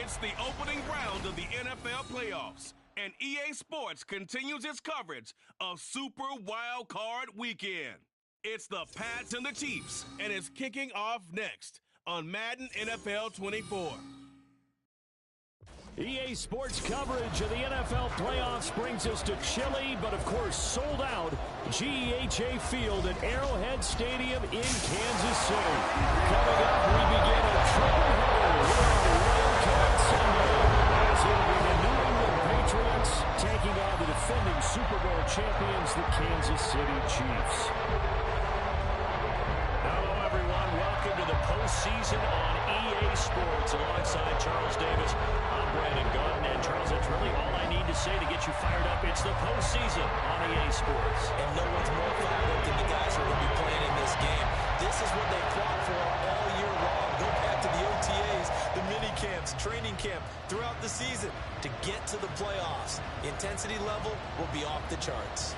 It's the opening round of the NFL playoffs, and EA Sports continues its coverage of Super Wild Card Weekend. It's the Pats and the Chiefs, and it's kicking off next on Madden NFL 24. EA Sports coverage of the NFL playoffs brings us to chilly, but of course sold out GEHA Field at Arrowhead Stadium in Kansas City. Coming up, we begin a triple header with our Wild Card Sunday, as it will be the New England Patriots taking on the defending Super Bowl champions, the Kansas City Chiefs. Hello, everyone. Welcome to the postseason on EA Sports alongside Charles Davis. I'm Brandon Gordon, and Charles, that's really all I need to say to get you fired up. It's the postseason on EA Sports. And no one's more fired up than the guys who are going to be playing in this game. This is what they fought for all year long. Go back to the OTAs, the mini camps, training camp, throughout the season to get to the playoffs. The intensity level will be off the charts.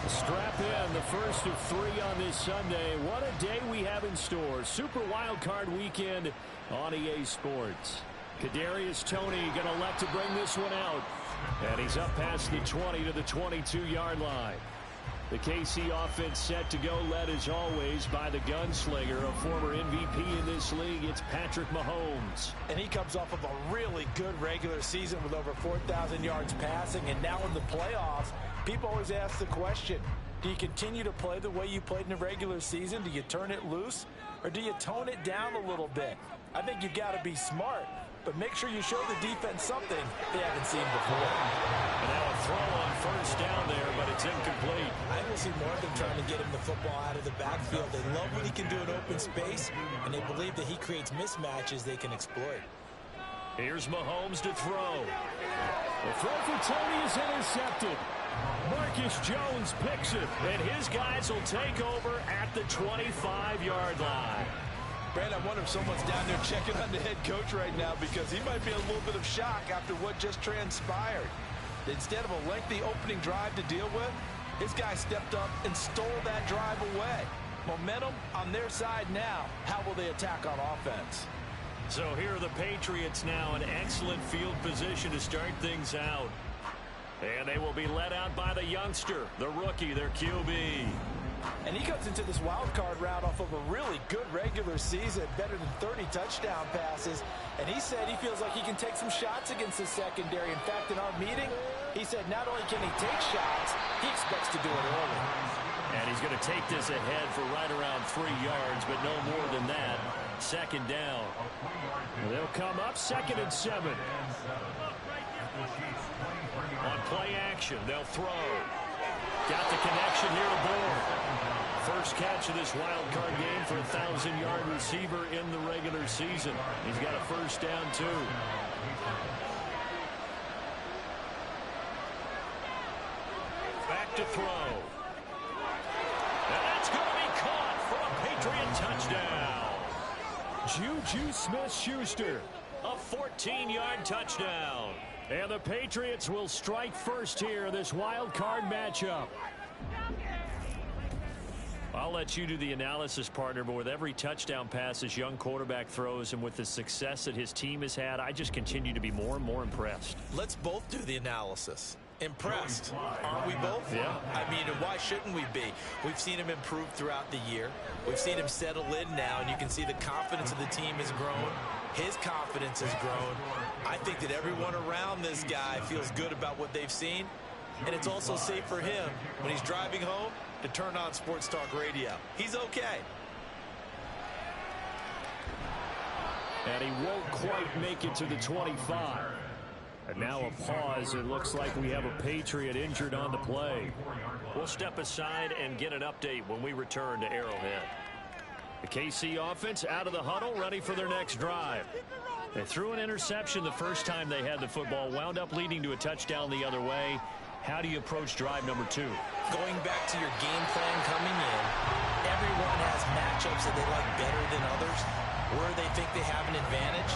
Strap in, the first of three on this Sunday. What a day we have in store. Super Wild Card Weekend on EA Sports. Kadarius Toney going to elect to bring this one out. And he's up past the 20 to the 22-yard line. The KC offense set to go, led as always by the gunslinger, a former MVP in this league. It's Patrick Mahomes. And he comes off of a really good regular season with over 4,000 yards passing. And now in the playoffs, people always ask the question, do you continue to play the way you played in the regular season? Do you turn it loose? Or do you tone it down a little bit? I think you've got to be smart, but make sure you show the defense something they haven't seen before. And now a throw on first down there, but it's incomplete. I will see more of them trying to get him the football out of the backfield. They love what he can do in open space, and they believe that he creates mismatches they can exploit. Here's Mahomes to throw. The throw for Toney is intercepted. Marcus Jones picks it, and his guys will take over at the 25-yard line. Brand, I wonder if someone's down there checking on the head coach right now, because he might be in a little bit of shock after what just transpired. Instead of a lengthy opening drive to deal with, his guy stepped up and stole that drive away. Momentum on their side now. How will they attack on offense? So here are the Patriots now in excellent field position to start things out. And they will be led out by the youngster, the rookie, their QB. And he comes into this wild card round off of a really good regular season, better than 30 touchdown passes. And he said he feels like he can take some shots against the secondary. In fact, in our meeting, he said not only can he take shots, he expects to do it early. And he's going to take this ahead for right around 3 yards, but no more than that. Second down. And they'll come up 2nd and 7. On play action, they'll throw. Got the connection here aboard. First catch of this wild card game for a 1,000-yard receiver in the regular season. He's got a first down, too. Back to throw. And that's going to be caught for a Patriot touchdown. Juju Smith-Schuster, a 14-yard touchdown. And the Patriots will strike first here in this wild card matchup. I'll let you do the analysis, partner, but with every touchdown pass this young quarterback throws and with the success that his team has had, I just continue to be more and more impressed. Let's both do the analysis. Impressed, aren't we both? Yeah. I mean, and why shouldn't we be? We've seen him improve throughout the year. We've seen him settle in now, and you can see the confidence of the team has grown. His confidence has grown. I think that everyone around this guy feels good about what they've seen, and it's also safe for him when he's driving home to turn on Sports Talk Radio. He's okay. And he won't quite make it to the 25. And now a pause. It looks like we have a Patriot injured on the play. We'll step aside and get an update when we return to Arrowhead. The KC offense out of the huddle, ready for their next drive. They threw an interception the first time they had the football, wound up leading to a touchdown the other way. How do you approach drive number 2? Going back to your game plan coming in, everyone has matchups that they like better than others, where they think they have an advantage.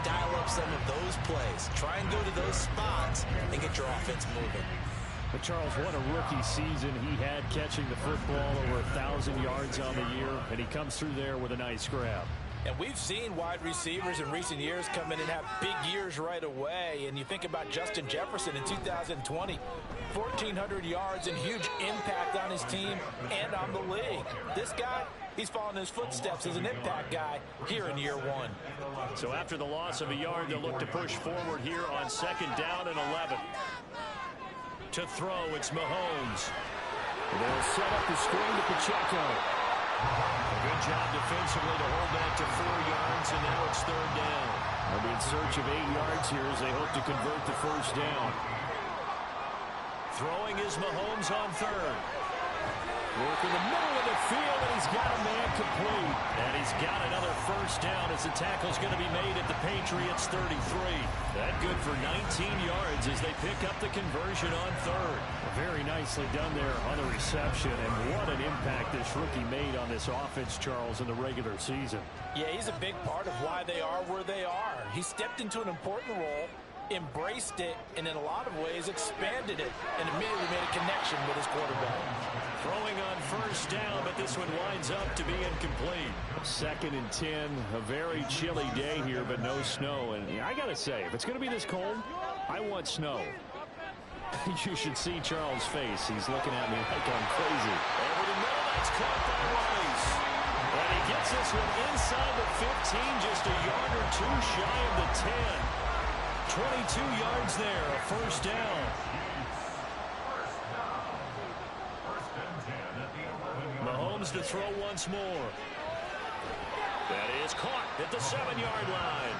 Dial up some of those plays. Try and go to those spots and get your offense moving. But Charles, what a rookie season he had, catching the football over 1,000 yards on the year, and he comes through there with a nice grab. And we've seen wide receivers in recent years come in and have big years right away. And you think about Justin Jefferson in 2020, 1,400 yards and huge impact on his team and on the league. This guy, he's following his footsteps as an impact guy here in year one. So after the loss of a yard, they'll look to push forward here on 2nd down and 11. To throw, it's Mahomes. They'll set up the screen to Pacheco. A good job defensively to hold that to 4 yards, and now it's 3rd down. They'll be in search of 8 yards here as they hope to convert the 1st down. Throwing is Mahomes on 3rd. Work in the middle of the field, and he's got a man complete. And he's got another 1st down as the tackle's going to be made at the Patriots 33. That good for 19 yards as they pick up the conversion on 3rd. Very nicely done there on the reception, and what an impact this rookie made on this offense, Charles, in the regular season. Yeah, he's a big part of why they are where they are. He stepped into an important role, embraced it, and in a lot of ways expanded it, and immediately made a connection with his quarterback. Throwing on 1st down, but this one winds up to be incomplete. 2nd and 10, a very chilly day here, but no snow. And I got to say, if it's going to be this cold, I want snow. You should see Charles' face. He's looking at me like I'm crazy. Over the middle, that's caught by Rice. And he gets this one inside the 15, just a yard or 2 shy of the 10. 22 yards there, a 1st down. Mahomes to throw once more. That is caught at the 7-yard line.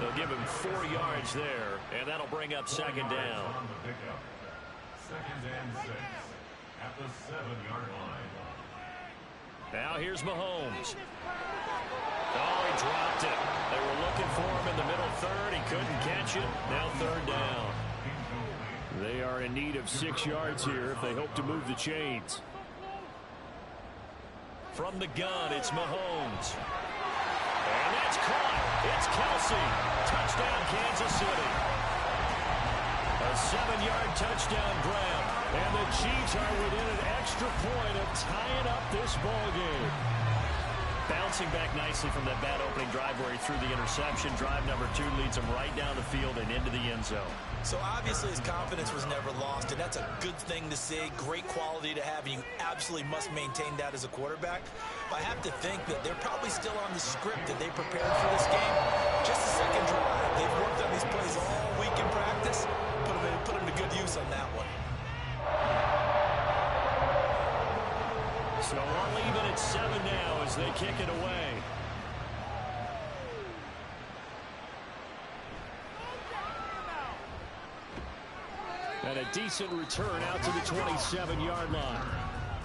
They'll give him 4 yards there, and that'll bring up 2nd down. 2nd and 6 at the 7-yard line. Now here's Mahomes. Oh, he dropped it. They were looking for him in the middle 3rd. He couldn't catch it. Now 3rd down. They are in need of 6 yards here if they hope to move the chains. From the gun, it's Mahomes. And that's caught. It's Kelsey. Touchdown, Kansas City. A 7-yard touchdown grab. And the Chiefs are within an extra point of tying up this ball game. Bouncing back nicely from that bad opening drive where he threw the interception. Drive number 2 leads him right down the field and into the end zone. So obviously his confidence was never lost, and that's a good thing to see. Great quality to have, and you absolutely must maintain that as a quarterback. But I have to think that they're probably still on the script that they prepared for this game. Just a 2nd drive. They've worked on these plays all week in practice. Put them to good use on that one. So we'll leave it at 7 now as they kick it away. And a decent return out to the 27-yard line.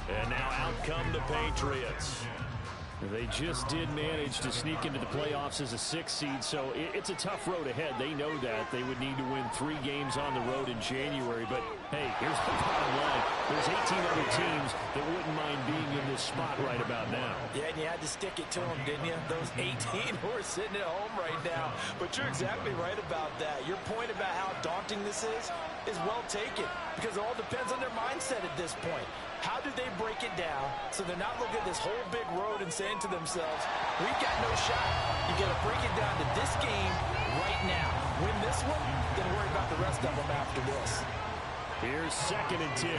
And now out come the Patriots. They just did manage to sneak into the playoffs as a 6th seed, so it's a tough road ahead. They know that. They would need to win 3 games on the road in January. But, hey, here's the bottom line. There's 18 other teams that wouldn't mind being in this spot right about now. Yeah, and you had to stick it to them, didn't you? Those 18 who are sitting at home right now. But you're exactly right about that. Your point about how daunting this is well taken, because it all depends on their mindset at this point. How do they break it down so they're not looking at this whole big road and saying to themselves, we've got no shot. You got to break it down to this game right now. Win this one, then worry about the rest of them after this. Here's 2nd and 10.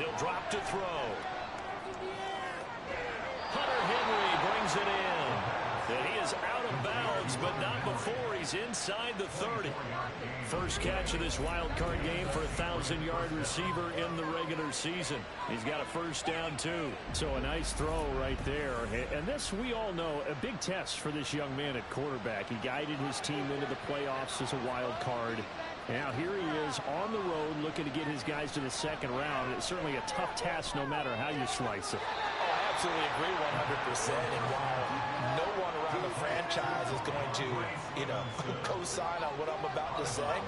He'll drop to throw. Hunter Henry brings it in. And he is out of bounds, but not before he's inside the 30. First catch of this wild card game for a 1,000-yard receiver in the regular season. He's got a 1st down, too. So a nice throw right there. And this, we all know, a big test for this young man at quarterback. He guided his team into the playoffs as a wild card. Now here he is on the road looking to get his guys to the 2nd round. It's certainly a tough task no matter how you slice it. Oh, I absolutely agree 100%. And while no one around the franchise is going to, co-sign on what I'm about to say,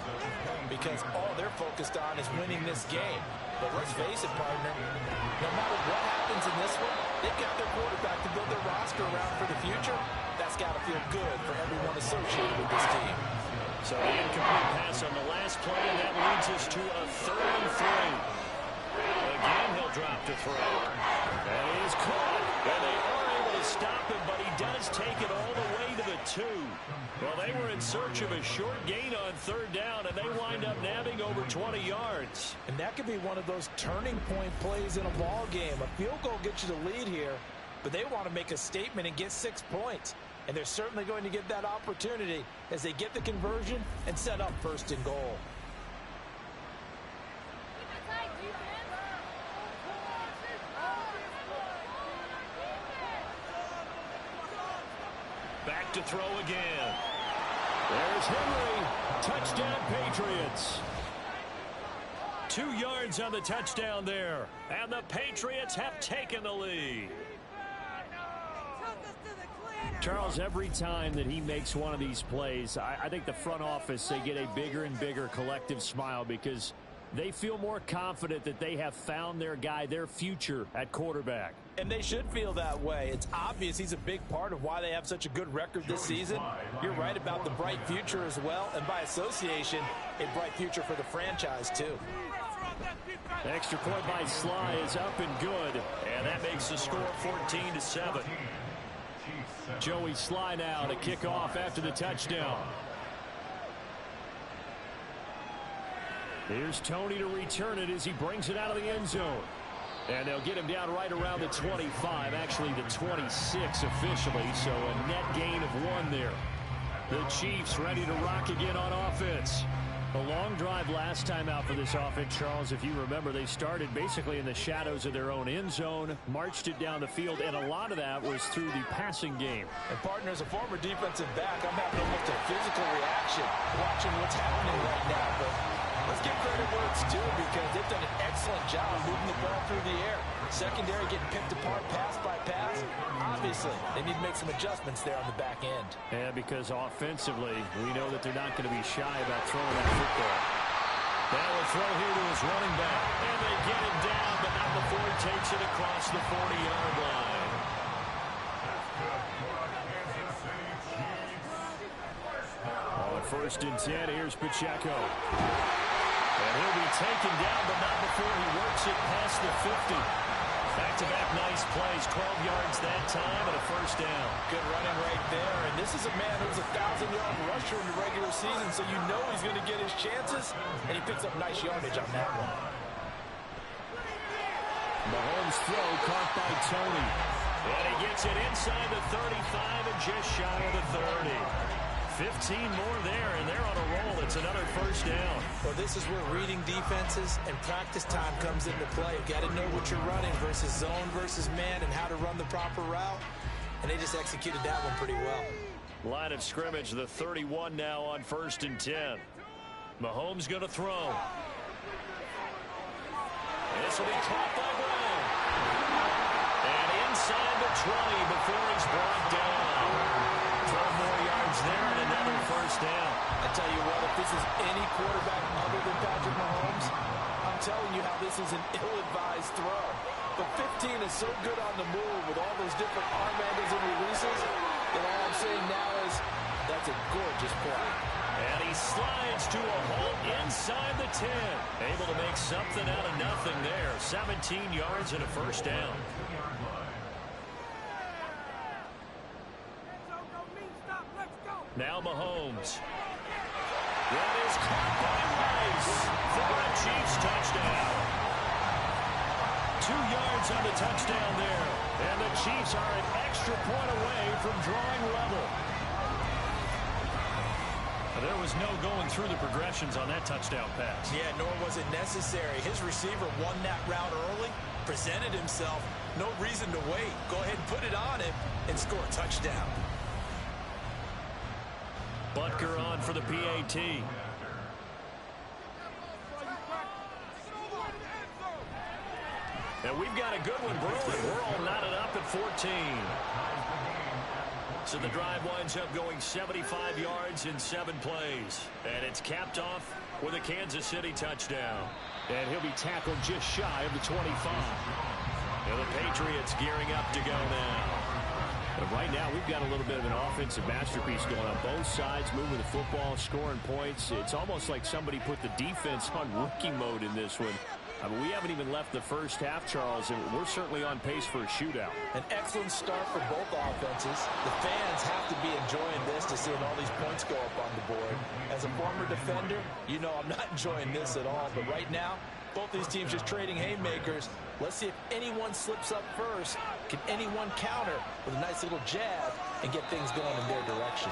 because all they're focused on is winning this game. But let's face it, partner, no matter what happens in this one, they've got their quarterback to build their roster around for the future. That's got to feel good for everyone associated with this team. So the incomplete pass on the last play, and that leads us to a 3rd and 3. Again, he'll drop to throw. And he is caught. And they are able to stop him, but he does take it all the way to the 2. Well, they were in search of a short gain on 3rd down, and they wind up nabbing over 20 yards. And that could be one of those turning point plays in a ball game. A field goal gets you the lead here, but they want to make a statement and get 6 points. And they're certainly going to get that opportunity as they get the conversion and set up 1st and goal. Back to throw again. There's Henry. Touchdown, Patriots. 2 yards on the touchdown there. And the Patriots have taken the lead. Charles, every time that he makes one of these plays, I think the front office, they get a bigger and bigger collective smile because they feel more confident that they have found their guy, their future at quarterback. And they should feel that way. It's obvious he's a big part of why they have such a good record this season. You're right about the bright future as well, and by association, a bright future for the franchise too. The extra point by Sly is up and good, and that makes the score 14-7. Joey Sly now to kick off after the touchdown. Here's Tony to return it as he brings it out of the end zone. And they'll get him down right around the 25, actually the 26 officially, so a net gain of 1 there. The Chiefs ready to rock again on offense. A long drive last time out for this offense, Charles. If you remember, they started basically in the shadows of their own end zone, marched it down the field, and a lot of that was through the passing game. And, partner, as a former defensive back, I'm having almost a physical reaction watching what's happening right now. But let's give credit where it's due because they've done an excellent job moving the ball through the air. Secondary getting picked apart pass by pass. Obviously, they need to make some adjustments there on the back end. Yeah, because offensively, we know that they're not going to be shy about throwing that football. That will throw here to his running back. And they get him down, but not before he takes it across the 40-yard line. On 1st and 10, here's Pacheco. And he'll be taken down, but not before he works it past the 50. Back-to-back nice plays, 12 yards that time and a 1st down. Good running right there. And this is a man who's a 1,000-yard rusher in the regular season, so you know he's going to get his chances, and he picks up nice yardage on that one. Mahomes' throw caught by Tony. And he gets it inside the 35 and just shy of the 30. 15 more there, and they're on a roll. It's another 1st down. Well, this is where reading defenses and practice time comes into play. You've got to know what you're running versus zone versus man and how to run the proper route. And they just executed that one pretty well. Line of scrimmage, the 31 now on 1st and 10. Mahomes going to throw. This will be caught by Brown. And inside the 20 before he's brought down. 12 more yards there and another 1st down. I tell you what, if this is any quarterback other than Patrick Mahomes, I'm telling you how this is an ill-advised throw. But 15 is so good on the move with all those different arm angles and releases that all I'm saying now is that's a gorgeous play. And he slides to a halt inside the 10. Able to make something out of nothing there. 17 yards and a 1st down. Now Mahomes. That is caught by Rice for a Chiefs touchdown. 2 yards on the touchdown there. And the Chiefs are an extra point away from drawing level. There was no going through the progressions on that touchdown pass. Yeah, nor was it necessary. His receiver won that route early, presented himself. No reason to wait. Go ahead and put it on him and score a touchdown. Butker on for the PAT. And we've got a good one brewing. We're all knotted up at 14. So the drive winds up going 75 yards in 7 plays. And it's capped off with a Kansas City touchdown. And he'll be tackled just shy of the 25. And the Patriots gearing up to go now. right now we've got a little bit of an offensive masterpiece going on. Both sides moving the football, scoring points. It's almost like somebody put the defense on rookie mode in this one. I mean, we haven't even left the first half, Charles, and we're certainly on pace for a shootout. An excellent start for both offenses. The fans have to be enjoying this to seeing all these points go up on the board. As a former defender, you know I'm not enjoying this at all. But right now, both these teams just trading haymakers. Let's see if anyone slips up first. Can anyone counter with a nice little jab and get things going in their direction?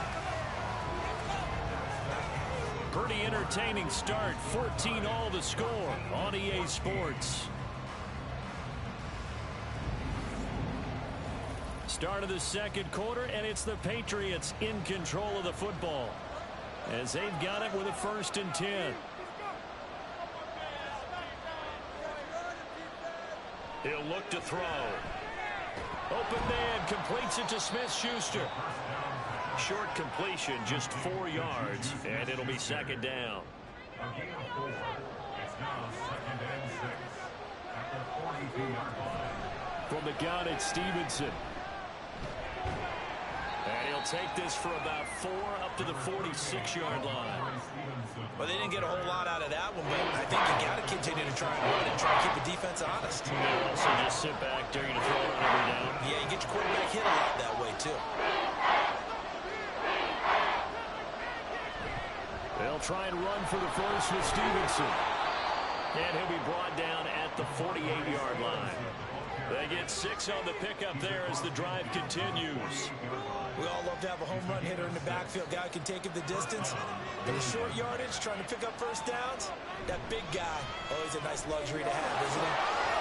Pretty entertaining start. 14-all the score on EA Sports. Start of the second quarter, and it's the Patriots in control of the football as they've got it with a 1st and 10. He'll look to throw. Open man, completes it to Smith-Schuster. Short completion, just 4 yards, and it'll be 2nd down. A gain of 4. It's now 2nd and 6 at the 42-yard line. From the gun, it's Stevenson. And he'll take this for about 4 up to the 46-yard line. Well, they didn't get a whole lot out of that one, but I think you got to continue to try and run and try and keep the defense honest. And also just sit back, dare you to throw it on every down. Yeah, you get your quarterback hit a lot that way, too. They'll try and run for the first with Stevenson. And he'll be brought down at the 48-yard line. They get 6 on the pickup there as the drive continues. We all love to have a home run hitter in the backfield. Guy who can take it the distance. For the short yardage, trying to pick up first downs. That big guy, always a nice luxury to have, isn't it?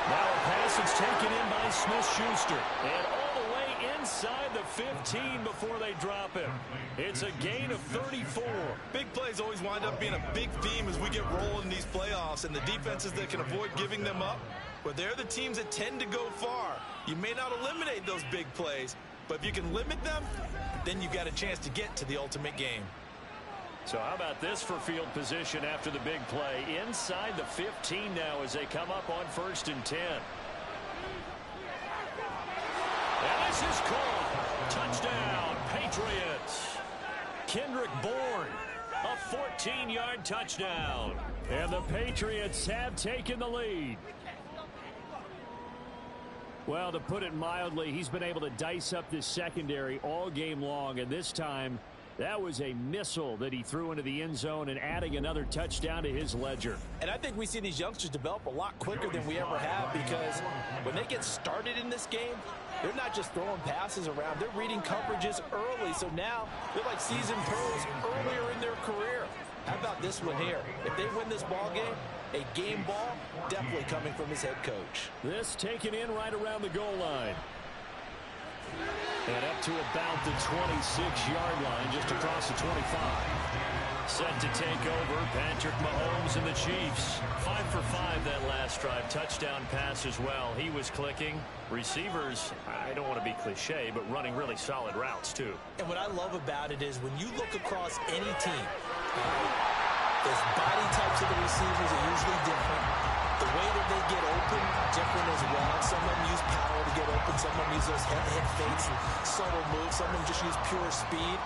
Now a pass is taken in by Smith-Schuster. And all the way inside the 15 before they drop him. It's a gain of 34. Big plays always wind up being a big theme as we get rolling in these playoffs, and the defenses that can avoid giving them up, but they're the teams that tend to go far. You may not eliminate those big plays, but if you can limit them, then you've got a chance to get to the ultimate game. So how about this for field position after the big play? Inside the 15 now as they come up on 1st and 10. And this is called. Touchdown, Patriots. Kendrick Bourne, a 14-yard touchdown. And the Patriots have taken the lead. Well, to put it mildly, he's been able to dice up this secondary all game long, and this time that was a missile that he threw into the end zone and adding another touchdown to his ledger. And I think we see these youngsters develop a lot quicker than we ever have, because when they get started in this game, they're not just throwing passes around. They're reading coverages early, so now they're like seasoned pros earlier in their career. How about this one here? If they win this ball game, a game ball definitely coming from his head coach. This taken in right around the goal line. And up to about the 26-yard line, just across the 25. Set to take over, Patrick Mahomes and the Chiefs. 5 for 5 that last drive. Touchdown pass as well. He was clicking. Receivers, I don't want to be cliche, but running really solid routes, too. And what I love about it is when you look across any team, those body types of the receivers are usually different. The way that they get open, different as well. Some of them use power to get open. Some of them use those head fakes and subtle moves. Some of them just use pure speed.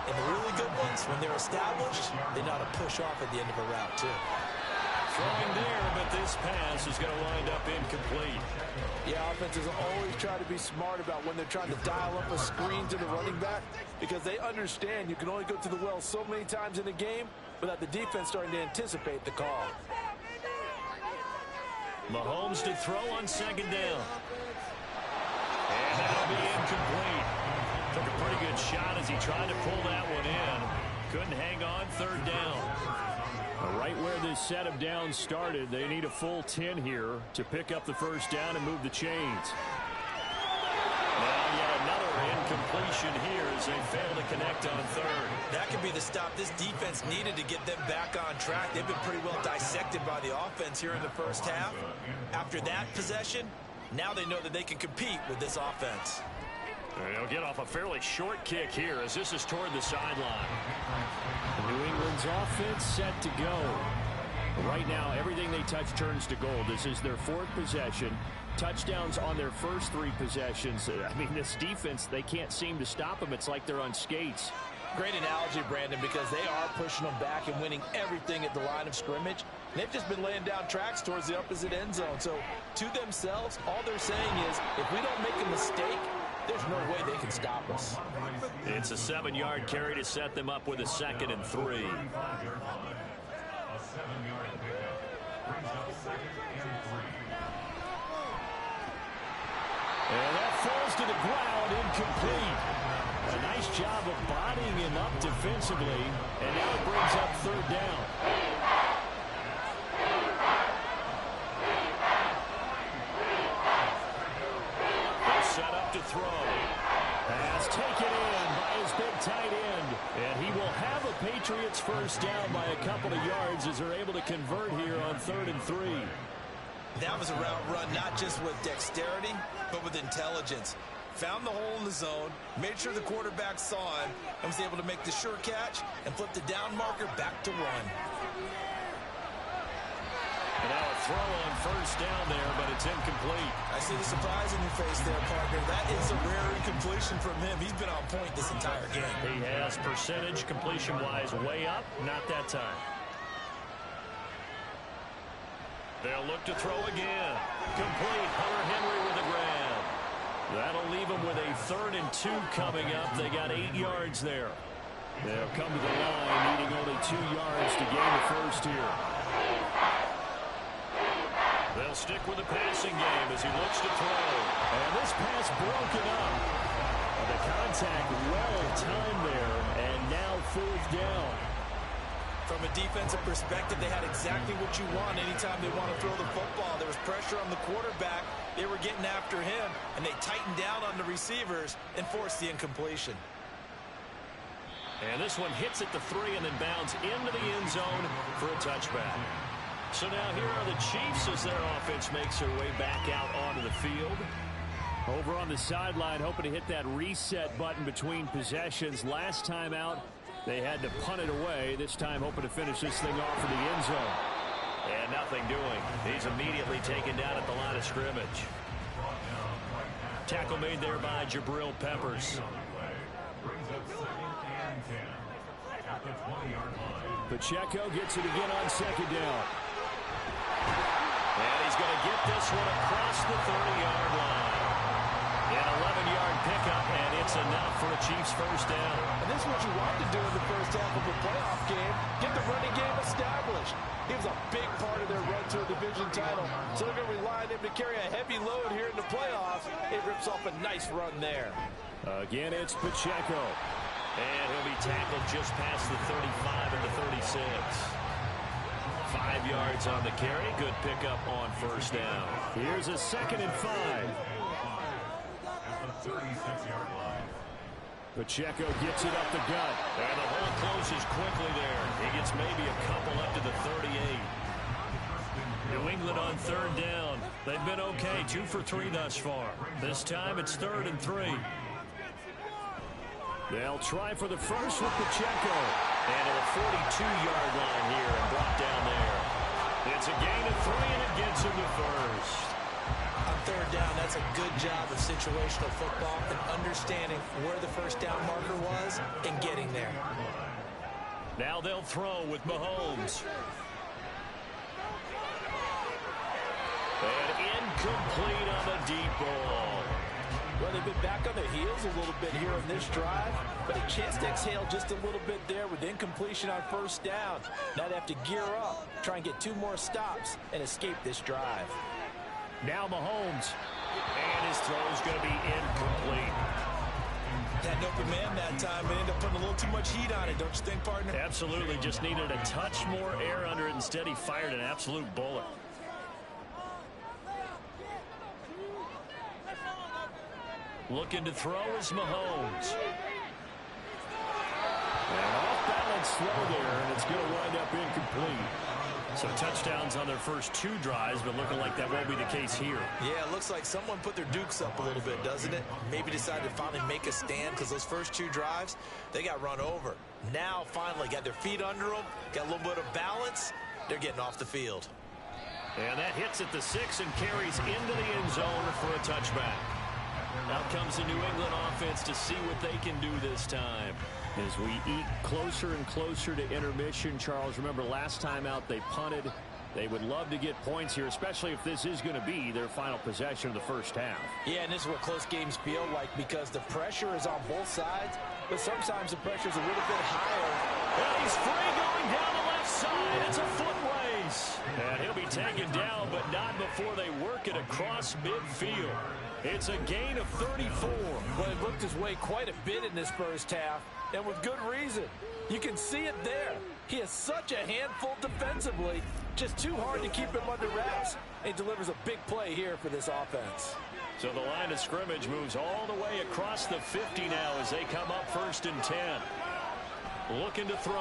And the really good ones, when they're established, they know how to push off at the end of a route, too. Throwing there, but this pass is going to wind up incomplete. Yeah, offenses always try to be smart about when they're trying to dial up a screen to the running back, because they understand you can only go to the well so many times in a game without the defense starting to anticipate the call. Mahomes to throw on 2nd down. And that'll be incomplete. Took a pretty good shot as he tried to pull that one in. Couldn't hang on, 3rd down. Right where this set of downs started, they need a full 10 here to pick up the 1st down and move the chains. Now yet another incompletion here as they fail to connect on 3rd. That could be the stop this defense needed to get them back on track. They've been pretty well dissected by the offense here in the first half. After that possession, now they know that they can compete with this offense. They'll get off a fairly short kick here as this is toward the sideline. New England's offense set to go. Right now, everything they touch turns to gold. This is their 4th possession. touchdowns on their first 3 possessions. I mean, this defense, they can't seem to stop them. It's like they're on skates. Great analogy, Brandon, because they are pushing them back and winning everything at the line of scrimmage. They've just been laying down tracks towards the opposite end zone. So to themselves, all they're saying is, if we don't make a mistake, there's no way they can stop us. It's a 7-yard carry to set them up with a 2nd and 3. A 7-yard pickup brings up 2nd and 3. And that falls to the ground, incomplete. A nice job of bodying him up defensively, and now it brings up 3rd down. They're set up to throw. Pass taken in by his big tight end, and he will have a Patriots first down by a couple of yards as they're able to convert here on 3rd and 3. That was a route run not just with dexterity, but with intelligence. Found the hole in the zone, made sure the quarterback saw him, and was able to make the sure catch and flip the down marker back to run. And now a throw on first down there, but it's incomplete. I see the surprise in your face there, partner. That is a rare incompletion from him. He's been on point this entire game. He has percentage completion-wise way up, not that time. They'll look to throw again. Complete. Hunter Henry with a grab. That'll leave them with a 3rd and 2 coming up. They got 8 yards there. They'll come to the line, needing only 2 yards to gain the first here. They'll stick with the passing game as he looks to throw. And this pass broken up. The contact well timed there, and now 4th down. From a defensive perspective, they had exactly what you want anytime they want to throw the football. There was pressure on the quarterback. They were getting after him, and they tightened down on the receivers and forced the incompletion. And this one hits at the 3 and then bounds into the end zone for a touchback. So now here are the Chiefs as their offense makes their way back out onto the field. Over on the sideline, hoping to hit that reset button between possessions. Last time out, they had to punt it away. This time hoping to finish this thing off in the end zone. And nothing doing. He's immediately taken down at the line of scrimmage. Tackle made there by Jabril Peppers. Brings up 2nd and 10 at the 20-yard line. Pacheco gets it again on 2nd down. And he's going to get this one across the 30-yard line. An 11-yard pickup, and it's enough for a Chiefs first down. And this is what you want to do in the first half of a playoff game. Get the running game established. He was a big part of their run to a division title. So they're going to rely on him to carry a heavy load here in the playoffs. It rips off a nice run there. Again, it's Pacheco. And he'll be tackled just past the 35 and the 36. 5 yards on the carry. Good pickup on first down. Here's a 2nd and 5. At the 36-yard line. Pacheco gets it up the gut. And the hole closes quickly there. He gets maybe a couple up to the 38. New England on 3rd down. They've been okay, 2 for 3 thus far. This time it's 3rd and 3. They'll try for the first with Pacheco. And at a 42-yard line here and brought down there. It's a gain of 3 and it gets him to first. On 3rd down, that's a good job of situational football and understanding where the first down marker was and getting there. Now they'll throw with Mahomes. And incomplete on the deep ball. Well, they've been back on their heels a little bit here on this drive, but a chance to exhale just a little bit there with incompletion on first down. Now they have to gear up, try and get 2 more stops, and escape this drive. Now Mahomes. And his throw is going to be incomplete. Had an open man that time, but ended up putting a little too much heat on it, don't you think, partner? Absolutely. Just needed a touch more air under it. Instead, he fired an absolute bullet. Looking to throw is Mahomes. And off-balance throw there, and it's going to wind up incomplete. So touchdowns on their first 2 drives, but looking like that won't be the case here. Yeah, it looks like someone put their dukes up a little bit, doesn't it? Maybe decided to finally make a stand because those first 2 drives, they got run over. Now, finally, got their feet under them, got a little bit of balance. They're getting off the field. And that hits at the 6 and carries into the end zone for a touchback. Now comes the New England offense to see what they can do this time. As we eat closer and closer to intermission, Charles, remember last time out they punted. They would love to get points here, especially if this is going to be their final possession of the first half. Yeah, and this is what close games feel like because the pressure is on both sides, but sometimes the pressure is a little bit higher. And he's free going down the left side. It's a foot race. And he'll be taken down, but not before they work it across midfield. It's a gain of 34. Well, it looked his way quite a bit in this first half, and with good reason. You can see it there. He is such a handful defensively. Just too hard to keep him under wraps. He delivers a big play here for this offense. So the line of scrimmage moves all the way across the 50 now as they come up 1st and 10. Looking to throw.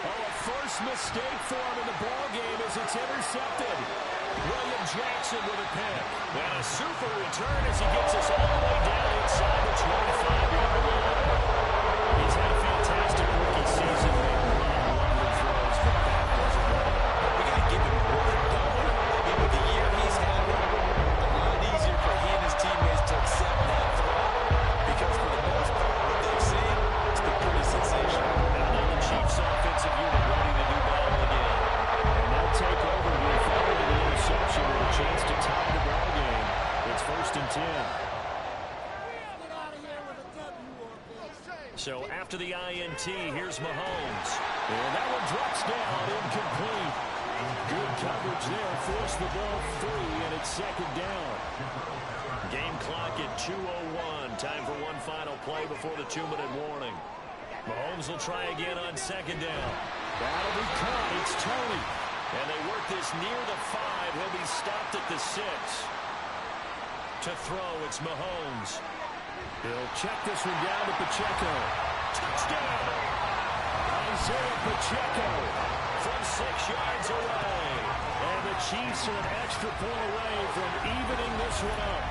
Oh, a first mistake for him in the ball game as it's intercepted. William Jackson with a pick. And a super return as he gets us all the way down inside the 25-yard line. He's had a fantastic rookie season. So after the INT, here's Mahomes. And that one drops down, incomplete. Good coverage there, forced the ball free, and it's 2nd down. Game clock at 2:01. Time for one final play before the 2-minute warning. Mahomes will try again on 2nd down. That'll be caught. It's Tony. And they work this near the 5. He'll be stopped at the 6. To throw, it's Mahomes. He'll check this one down to Pacheco. Touchdown! Isaiah Pacheco from 6 yards away. And the Chiefs are an extra point away from evening this one up.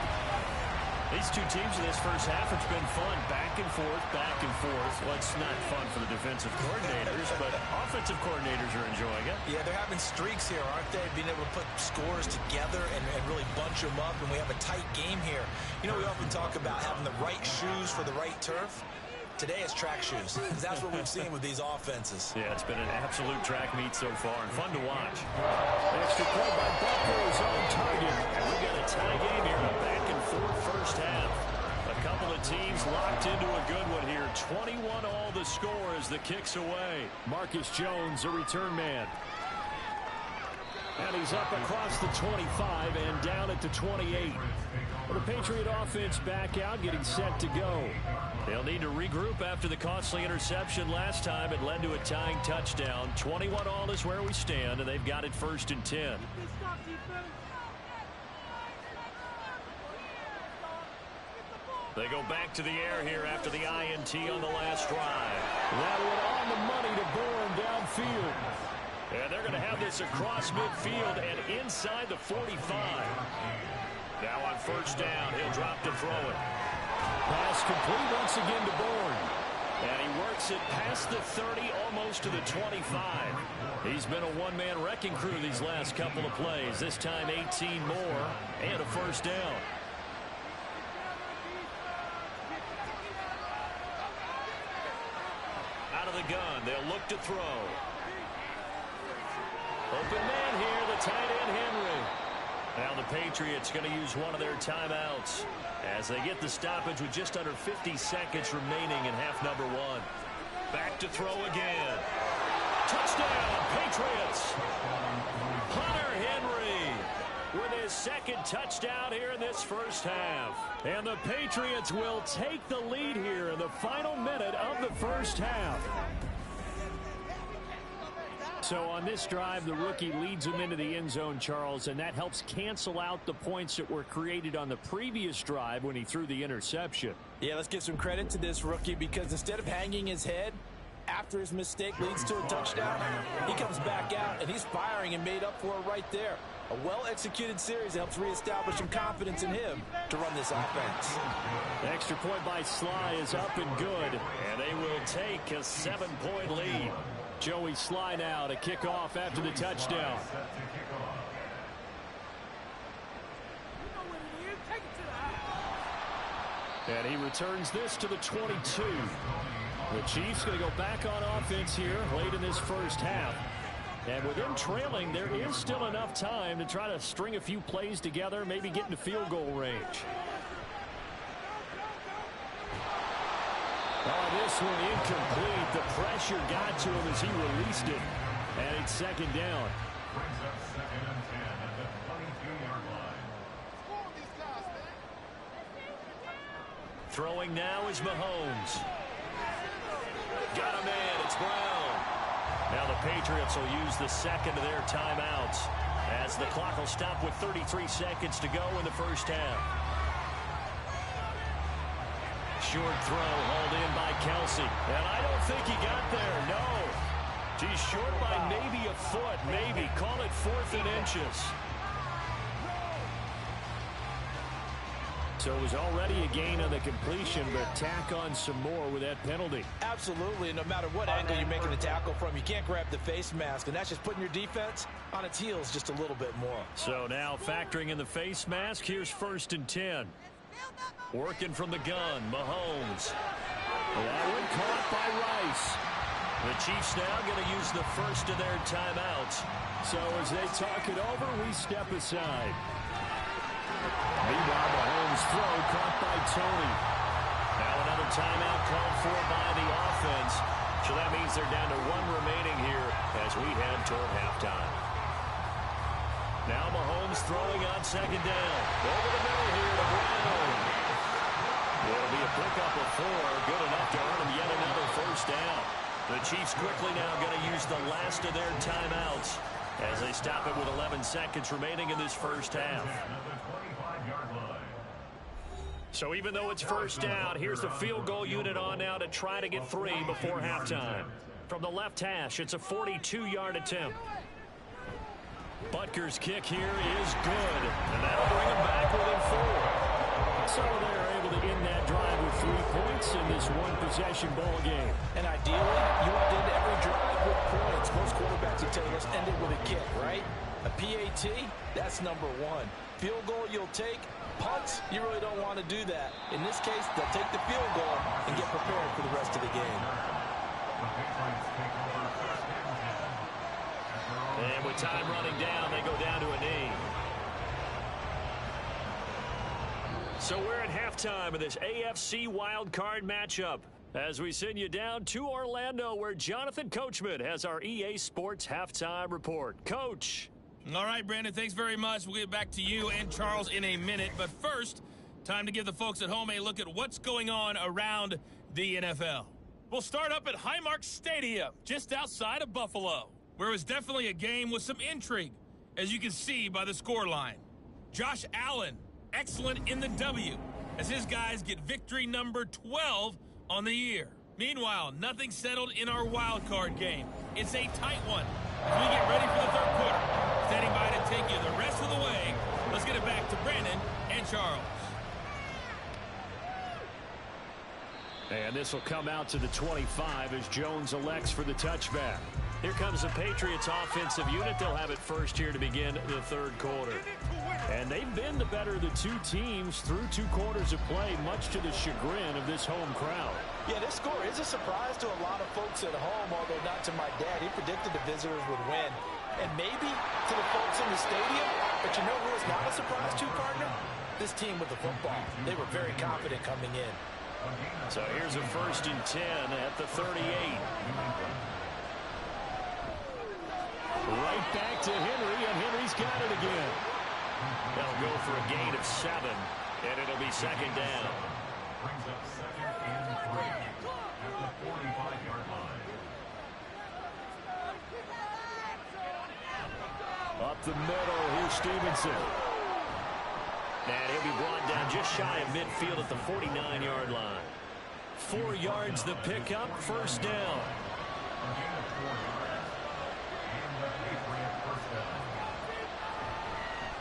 These two teams in this first half, it's been fun. Back and forth, back and forth. Well, it's not fun for the defensive coordinators, but offensive coordinators are enjoying it. Yeah, they're having streaks here, aren't they? Being able to put scores together and really bunch them up, and we have a tight game here. You know, we often talk about having the right shoes for the right turf. Today it's track shoes. That's what we've seen with these offenses. Yeah, it's been an absolute track meet so far and fun to watch. Extra point by Bucker is on target. And we got a tie game here, a back-and-forth first half. A couple of teams locked into a good one here. 21 all the score as the kick's away. Marcus Jones, a return man. And he's up across the 25 and down at the 28. Well, the Patriot offense back out, getting set to go. They'll need to regroup after the costly interception last time. It led to a tying touchdown. 21 all is where we stand, and they've got it 1st and 10. They go back to the air here after the INT on the last drive. That one on the money to Bourne downfield. And they're going to have this across midfield and inside the 45. Now on 1st down, he'll drop to throw it. Pass complete once again to Bourne. And he works it past the 30, almost to the 25. He's been a one-man wrecking crew these last couple of plays. This time 18 more and a 1st down. Out of the gun, they'll look to throw. Open man here, the tight end Henry. Now the Patriots going to use one of their timeouts as they get the stoppage with just under 50 seconds remaining in half number 1. Back to throw again. Touchdown, Patriots. Hunter Henry with his 2nd touchdown here in this first half. And the Patriots will take the lead here in the final minute of the first half. So on this drive, the rookie leads him into the end zone, Charles, and that helps cancel out the points that were created on the previous drive when he threw the interception. Yeah, let's give some credit to this rookie because instead of hanging his head after his mistake leads to a touchdown, he comes back out and he's firing and made up for it right there. A well-executed series helps reestablish some confidence in him to run this offense. The extra point by Sly is up and good, and they will take a 7-point lead. Joey Sly now to kick off after the touchdown. And he returns this to the 22. The Chiefs going to go back on offense here late in this first half. And with them trailing, there is still enough time to try to string a few plays together, maybe get into field goal range. Oh, this one incomplete. The pressure got to him as he released it. And it's second down. Brings up 2nd and 10 at the 22-yard line. Throwing now is Mahomes. Got a man. It's Brown. Now the Patriots will use the second of their timeouts as the clock will stop with 33 seconds to go in the first half. Short throw hauled in by Kelsey. And I don't think he got there. No. He's short by maybe a foot. Maybe. Call it 4th and inches. So it was already a gain on the completion, but tack on some more with that penalty. Absolutely. No matter what angle you're making the tackle from, you can't grab the face mask, and that's just putting your defense on its heels just a little bit more. So now factoring in the face mask, here's 1st and 10. Working from the gun, Mahomes. That one caught by Rice. The Chiefs now going to use the first of their timeouts. So as they talk it over, we step aside. Meanwhile, Mahomes' throw caught by Tony. Now another timeout called for by the offense. So that means they're down to 1 remaining here as we head toward halftime. Now Mahomes throwing on 2nd down. Over the middle here to Brown. It'll be a pickup of 4. Good enough to earn him yet another first down. The Chiefs quickly now going to use the last of their timeouts as they stop it with 11 seconds remaining in this first half. So even though it's first down, here's the field goal unit on now to try to get 3 before halftime. From the left hash, it's a 42-yard attempt. Butker's kick here is good, and that'll bring him back within 4. So they're able to end that drive with 3 points in this one-possession ball game. And ideally, you want to end every drive with points. Most quarterbacks will tell you, let's end it with a kick, right? A PAT, that's number 1. Field goal you'll take. Punts, you really don't want to do that. In this case, they'll take the field goal and get prepared for the rest of the game. And with time running down, they go down to a knee. So we're at halftime of this AFC wildcard matchup as we send you down to Orlando where Jonathan Coachman has our EA Sports halftime report. Coach. All right, Brandon, thanks very much. We'll get back to you and Charles in a minute. But first, time to give the folks at home a look at what's going on around the NFL. We'll start up at Highmark Stadium, just outside of Buffalo, where it was definitely a game with some intrigue, as you can see by the scoreline. Josh Allen, excellent in the W, as his guys get victory number 12 on the year. Meanwhile, nothing settled in our wild card game. It's a tight one as we get ready for the third quarter. Standing by to take you the rest of the way. Let's get it back to Brandon and Charles. And this will come out to the 25 as Jones elects for the touchback. Here comes the Patriots offensive unit. They'll have it first here to begin the third quarter. And they've been the better of the 2 teams through 2 quarters of play, much to the chagrin of this home crowd. Yeah, this score is a surprise to a lot of folks at home, although not to my dad. He predicted the visitors would win. And maybe to the folks in the stadium, but you know who is not a surprise to, partner? This team with the football. They were very confident coming in. So here's a 1st and 10 at the 38. Right back to Henry, and Henry's got it again. They'll go for a gain of 7, and it'll be second down. Brings up 2nd and 3 at the 45-yard line. Up the middle, here's Stevenson. And he'll be brought down just shy of midfield at the 49-yard line. 4 yards the pickup, first down.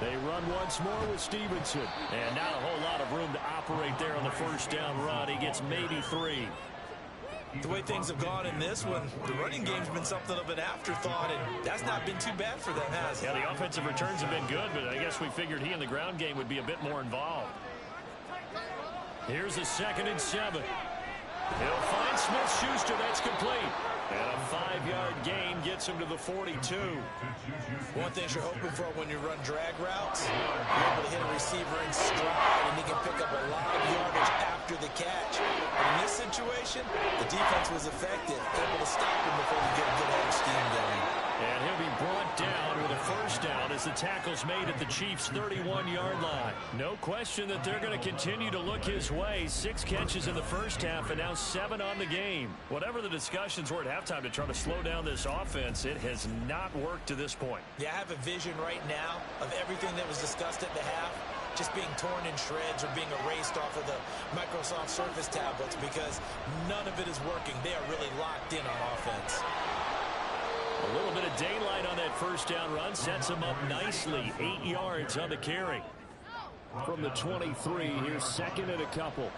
They run once more with Stevenson. And not a whole lot of room to operate there on the first down run. He gets maybe 3. The way things have gone in this one, the running game's been something of an afterthought, and that's not been too bad for them, has it? Yeah, the offensive returns have been good, but I guess we figured he in the ground game would be a bit more involved. Here's a 2nd and 7. He'll find Smith-Schuster. That's complete. And a 5-yard gain gets him to the 42. One thing you're hoping for when you run drag routes, you're able to hit a receiver in stride, and he can pick up a lot of yardage after the catch. But in this situation, the defense was effective, able to stop him before you get a good head of steam going. And he'll be brought down with a 1st down as the tackle's made at the Chiefs' 31-yard line. No question that they're going to continue to look his way. 6 catches in the first half and now 7 on the game. Whatever the discussions were at halftime to try to slow down this offense, it has not worked to this point. Yeah, I have a vision right now of everything that was discussed at the half just being torn in shreds or being erased off of the Microsoft Surface tablets because none of it is working. They are really locked in on offense. A little bit of daylight on that 1st down run sets him up nicely. 8 yards on the carry. From the 23, here's 2nd and a couple.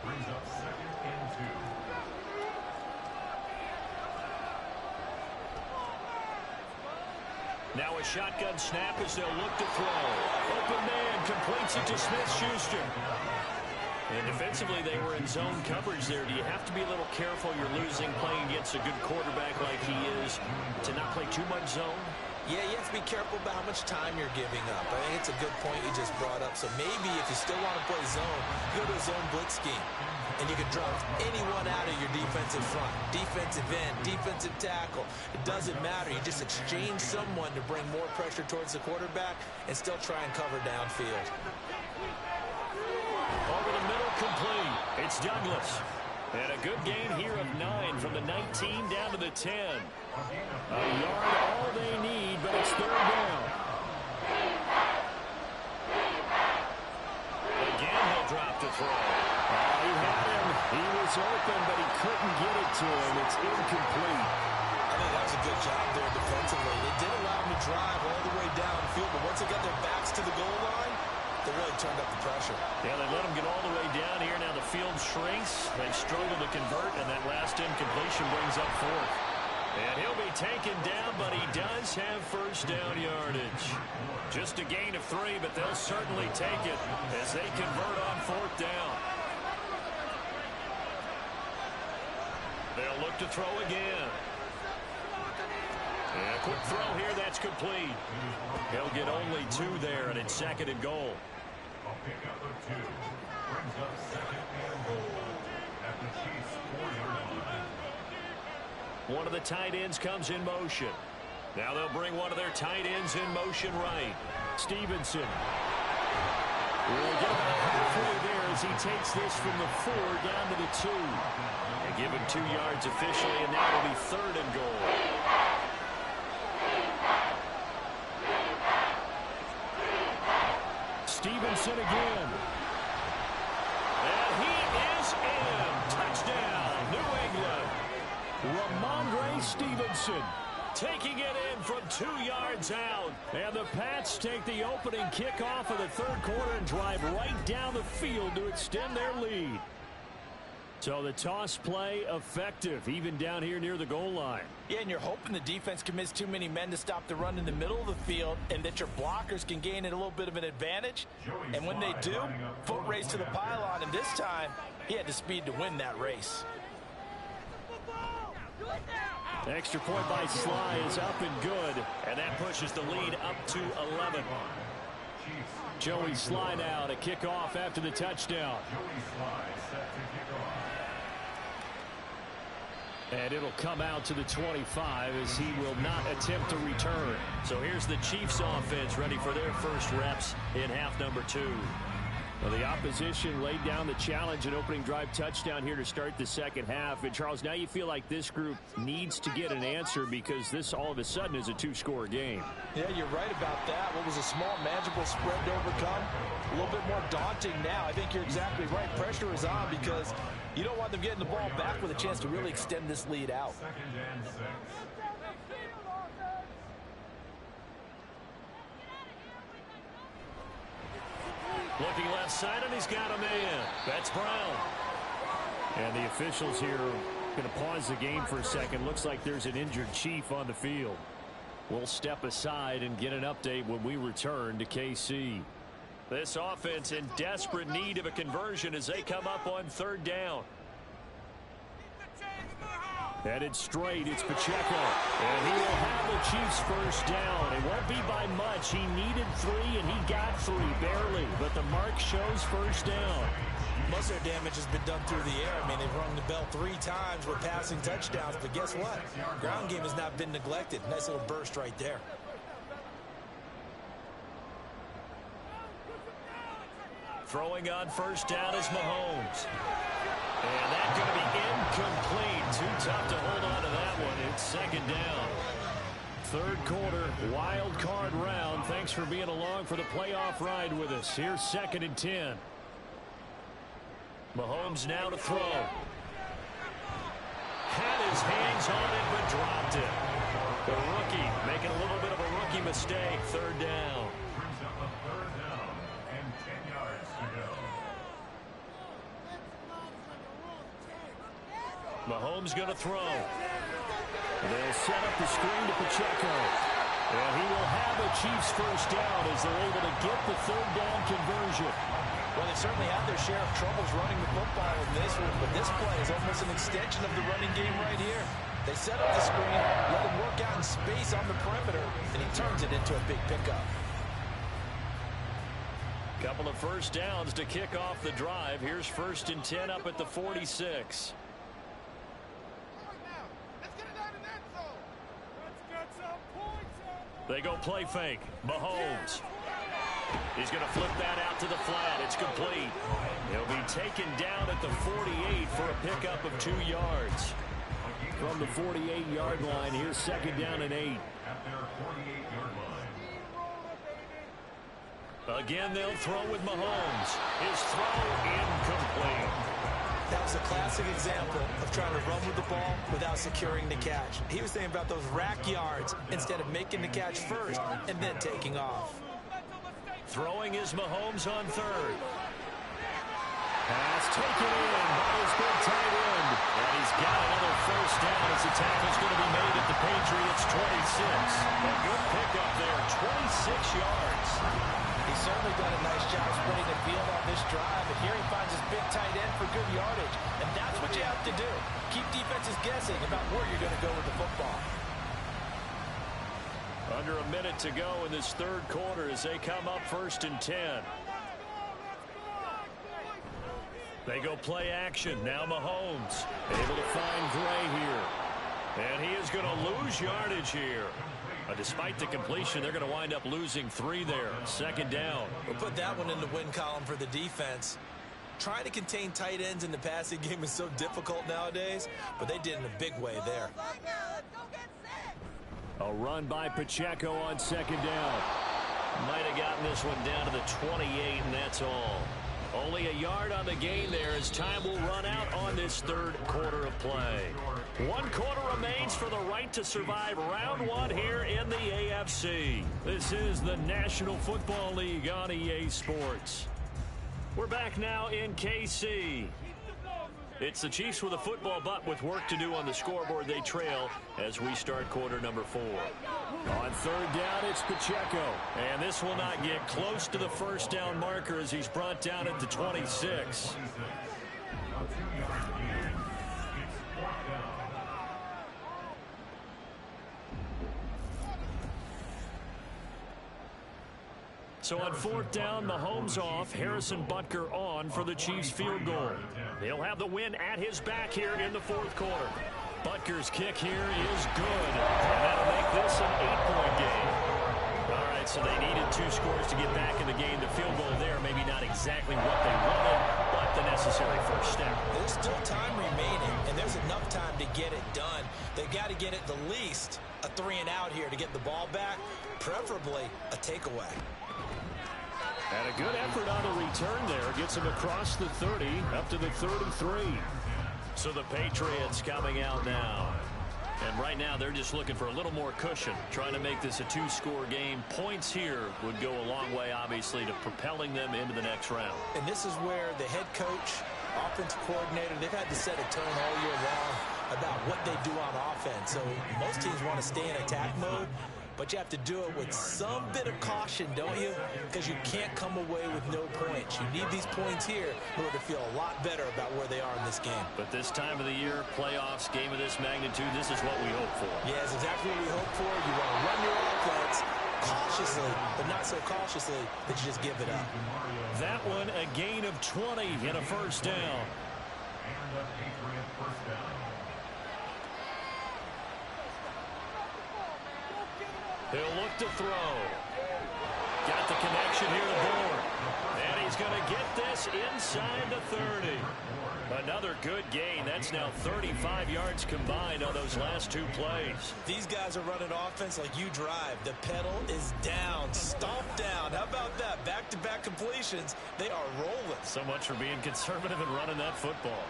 Brings up 2nd and 2. Now a shotgun snap as they'll look to throw. Open man completes it to Smith-Schuster. And defensively, they were in zone coverage there. Do you have to be a little careful? You're losing playing against a good quarterback like he is to not play too much zone? Yeah, you have to be careful about how much time you're giving up. I think it's a good point you just brought up. So maybe if you still want to play zone, go to a zone blitz scheme. And you can drop anyone out of your defensive front. Defensive end, defensive tackle. It doesn't matter. You just exchange someone to bring more pressure towards the quarterback and still try and cover downfield. Over the middle, complete. It's Douglas. And a good gain here of 9 from the 19 down to the 10. A yard all they need, but it's 3rd down. Again, he'll drop to throw. He had him. He was open, but he couldn't get it to him. It's incomplete. I think that was a good job there defensively. They did allow him to drive all the way downfield, but once they got their backs to the goal line, they really turned up the pressure. Yeah, they let him get all the way down here. Now the field shrinks. They struggle to convert, and that last incompletion brings up 4th. And he'll be taken down, but he does have 1st down yardage. Just a gain of 3, but they'll certainly take it as they convert on 4th down. They'll look to throw again. And a quick throw here, that's complete. He'll get only 2 there, and it's 2nd and goal. A pickup of 2. Brings up 2nd and goal at the Chiefs' 4-yard line. One of the tight ends comes in motion. Now they'll bring one of their tight ends in motion right. Stevenson. We'll get about halfway there as he takes this from the 4 down to the 2. And give him 2 yards officially, and now it'll be 3rd and goal. Stevenson again. And he is in. Touchdown, New England. Ramondre Stevenson taking it in from 2 yards out. And the Pats take the opening kickoff of the 3rd quarter and drive right down the field to extend their lead. So the toss play effective, even down here near the goal line. Yeah, and you're hoping the defense commits too many men to stop the run in the middle of the field and that your blockers can gain a little bit of an advantage. And when they do, foot race to the pylon, and this time, he had the speed to win that race. Extra point by Sly is up and good, and that pushes the lead up to 11. Joey Sly now to kick off after the touchdown. Joey Sly set to kick off. And it'll come out to the 25 as he will not attempt to return. So here's the Chiefs offense ready for their first reps in half number 2. Well, the opposition laid down the challenge and opening drive touchdown here to start the second half. And, Charles, now you feel like this group needs to get an answer because this all of a sudden is a 2-score game. Yeah, you're right about that. What was a small, manageable spread to overcome, a little bit more daunting now. I think you're exactly right. Pressure is on because you don't want them getting the ball back with a chance to really extend this lead out. 2nd and 6. Looking left side, and he's got a man. That's Brown. And the officials here going to pause the game for a second. Looks like there's an injured Chief on the field. We'll step aside and get an update when we return to KC. This offense in desperate need of a conversion as they come up on 3rd down. Headed straight, it's Pacheco. And he will have the Chiefs first down. It won't be by much. He needed 3, and he got 3, barely. But the mark shows first down. Most of their damage has been done through the air. I mean, they've rung the bell 3 times with passing touchdowns. But guess what? Ground game has not been neglected. Nice little burst right there. Throwing on first down is Mahomes. And that's going to be incomplete. Too tough to hold on to that one. It's 2nd down. 3rd quarter, wild card round. Thanks for being along for the playoff ride with us. Here's 2nd and 10. Mahomes now to throw. Had his hands on it, but dropped it. The rookie making a little bit of a rookie mistake. 3rd down. Brings up a 3rd down and 10 yards to go. Mahomes going to throw. They'll set up the screen to Pacheco. And he will have the Chiefs first down as they're able to get the 3rd down conversion. Well, they certainly had their share of troubles running the football in this one, but this play is almost an extension of the running game right here. They set up the screen, let him work out in space on the perimeter, and he turns it into a big pickup. Couple of first downs to kick off the drive. Here's 1st and 10 up at the 46. They go play fake. Mahomes. He's going to flip that out to the flat. It's complete. He'll be taken down at the 48 for a pickup of 2 yards. From the 48-yard line, here's 2nd down and 8. At their 48-yard line. Again, they'll throw with Mahomes. His throw incomplete. That was a classic example of trying to run with the ball without securing the catch. He was thinking about those rack yards instead of making the catch first and then taking off. Throwing is Mahomes on 3rd. Pass taken in by his big tight end. And he's got another first down as the tackle's going to be made at the Patriots 26. A good pickup there, 26 yards. He's certainly done a nice job spreading the field on this drive, and here he finds his big tight end for good yardage. And that's what you have to do. Keep defenses guessing about where you're going to go with the football. Under a minute to go in this 3rd quarter as they come up 1st and 10. They go play action. Now Mahomes able to find Gray here. And he is going to lose yardage here. Despite the completion, they're going to wind up losing 3 there. 2nd down. We'll put that one in the win column for the defense. Trying to contain tight ends in the passing game is so difficult nowadays, but they did in a big way there. A run by Pacheco on 2nd down. Might have gotten this one down to the 28, and that's all. Only a yard on the gain there as time will run out on this 3rd quarter of play. 1 quarter remains for the right to survive round 1 here in the AFC. This is the National Football League on EA Sports. We're back now in KC. It's the Chiefs with a football, but with work to do on the scoreboard. They trail as we start quarter number 4. On 3rd down, it's Pacheco. And this will not get close to the first down marker as he's brought down at the 26. So on 4th down, Mahomes off, Harrison Butker on for the Chiefs field goal. He'll have the win at his back here in the 4th quarter. Butker's kick here is good, and that'll make this an 8-point game. All right, so they needed 2 scores to get back in the game. The field goal there, maybe not exactly what they wanted, but the necessary first step. There's still time remaining, and there's enough time to get it done. They've got to get at the least a 3 and out here to get the ball back, preferably a takeaway. And a good effort on the return there. Gets him across the 30, up to the 33. So the Patriots coming out now. And right now they're just looking for a little more cushion, trying to make this a 2-score game. Points here would go a long way, obviously, to propelling them into the next round. And this is where the head coach offensive coordinator, they've had to set a tone all year long about what they do on offense. So most teams want to stay in attack mode, but you have to do it with some bit of caution, don't you? Because you can't come away with no points. You need these points here in order to feel a lot better about where they are in this game. But this time of the year, playoffs, game of this magnitude, this is what we hope for. Yeah, it's exactly what we hope for. You want to run your offense cautiously, but not so cautiously that you just give it up. That one, a gain of 20 and a first down. And a Patriot first down. He'll look to throw. Got the connection here to Bourne. And he's going to get this inside the 30. Another good gain. That's now 35 yards combined on those last two plays. These guys are running offense like you drive. The pedal is down, stomp down. How about that? Back-to-back completions. They are rolling. So much for being conservative and running that football.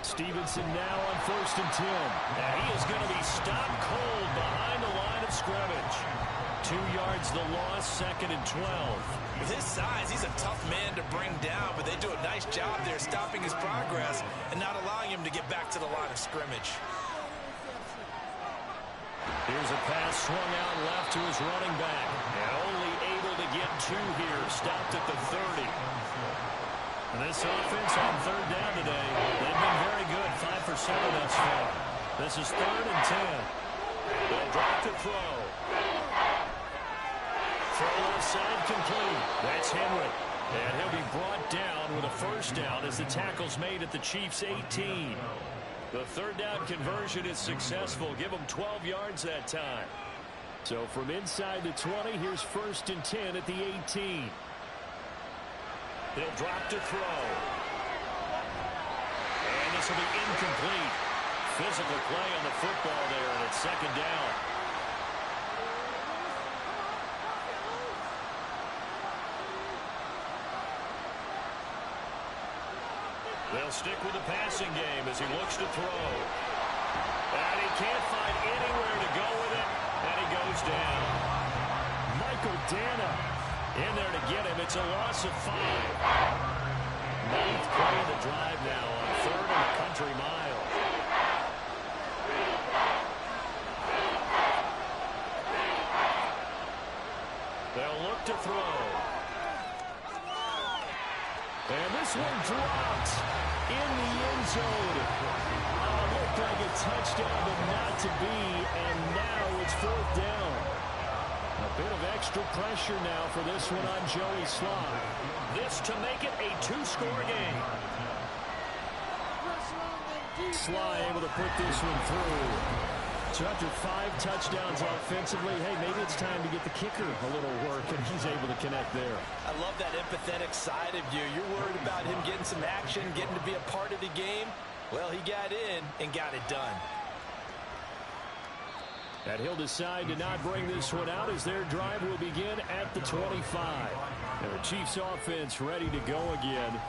Stevenson now on 1st and 10. And he is going to be stopped cold behind the line of scrimmage. 2 yards the loss, 2nd and 12. With his size, he's a tough man to bring down, but they do a nice job there stopping his progress and not allowing him to get back to the line of scrimmage. Here's a pass swung out left to his running back. And only able to get 2 here, stopped at the 30. And this offense on 3rd down today, they've been very good, 5 for 7 thus far. This is 3rd and 10. They'll drop to throw. Throw inside complete. That's Henry. And he'll be brought down with a first down as the tackle's made at the Chiefs' 18. The 3rd down conversion is successful. Give them 12 yards that time. So from inside the 20, here's 1st and 10 at the 18. They'll drop to throw. And this will be incomplete. Physical play on the football there, and it's 2nd down. They'll stick with the passing game as he looks to throw. And he can't find anywhere to go with it, and he goes down. Michael Dana in there to get him. It's a loss of 5. 9th play of the drive now on 3rd and a country mile. They'll look to throw. And this one dropped in the end zone. Looked like a touchdown, but not to be. And now it's 4th down. A bit of extra pressure now for this one on Joey Sly. This to make it a 2-score game. Sly able to put this one through. So after 5 touchdowns offensively, hey, maybe it's time to get the kicker a little work, and he's able to connect there. I love that empathetic side of you. You're worried about him getting some action, getting to be a part of the game. Well, he got in and got it done. And he'll decide to not bring this one out as their drive will begin at the 25. And the Chiefs offense ready to go again.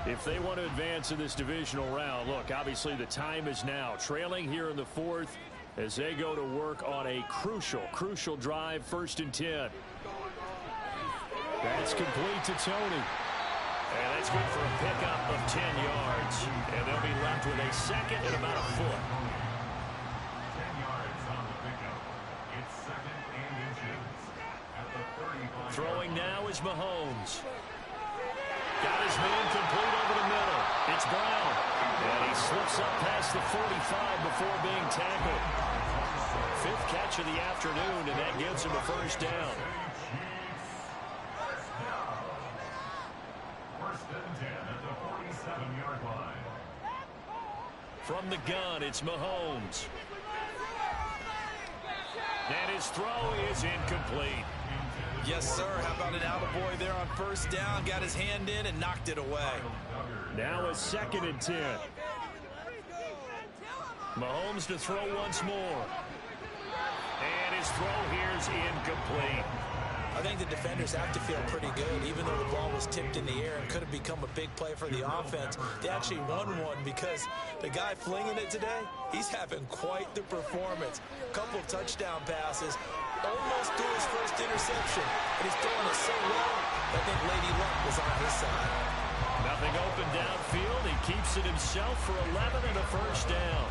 If they want to advance in this divisional round, look, obviously the time is now. Trailing here in the 4th as they go to work on a crucial drive, 1st and 10. That's complete to Tony. And that's good for a pickup of 10 yards. And they'll be left with a 2nd and about a foot. 10 yards on the pickup. It's 2nd and inches at the 35. Throwing now is Mahomes. Got his man complete over the middle. It's Brown. And he slips up past the 45 before being tackled. 5th catch of the afternoon, and that gives him a first down. First and 10 at the 47-yard line. From the gun, it's Mahomes. And his throw is incomplete. Yes, sir. How about an attaboy there on 1st down? Got his hand in and knocked it away. Now a 2nd and 10. Mahomes to throw once more. And his throw here's incomplete. I think the defenders have to feel pretty good, even though the ball was tipped in the air and could have become a big play for the offense. They actually won one because the guy flinging it today, he's having quite the performance. A couple of touchdown passes, almost threw his first interception, and he's throwing it so well, I think Lady Luck was on his side. Nothing open downfield. He keeps it himself for 11 and a first down.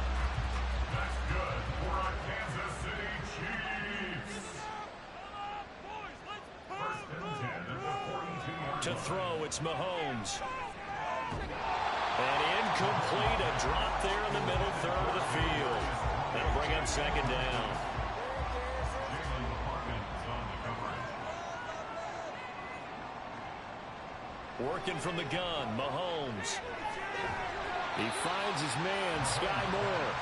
That's good for our Kansas City Chiefs. First and 10 at the 42-yard To line. throw, it's Mahomes. And incomplete, a drop there in the middle third of the field. That'll bring him second down. Working from the gun, Mahomes. He finds his man, Sky Moore.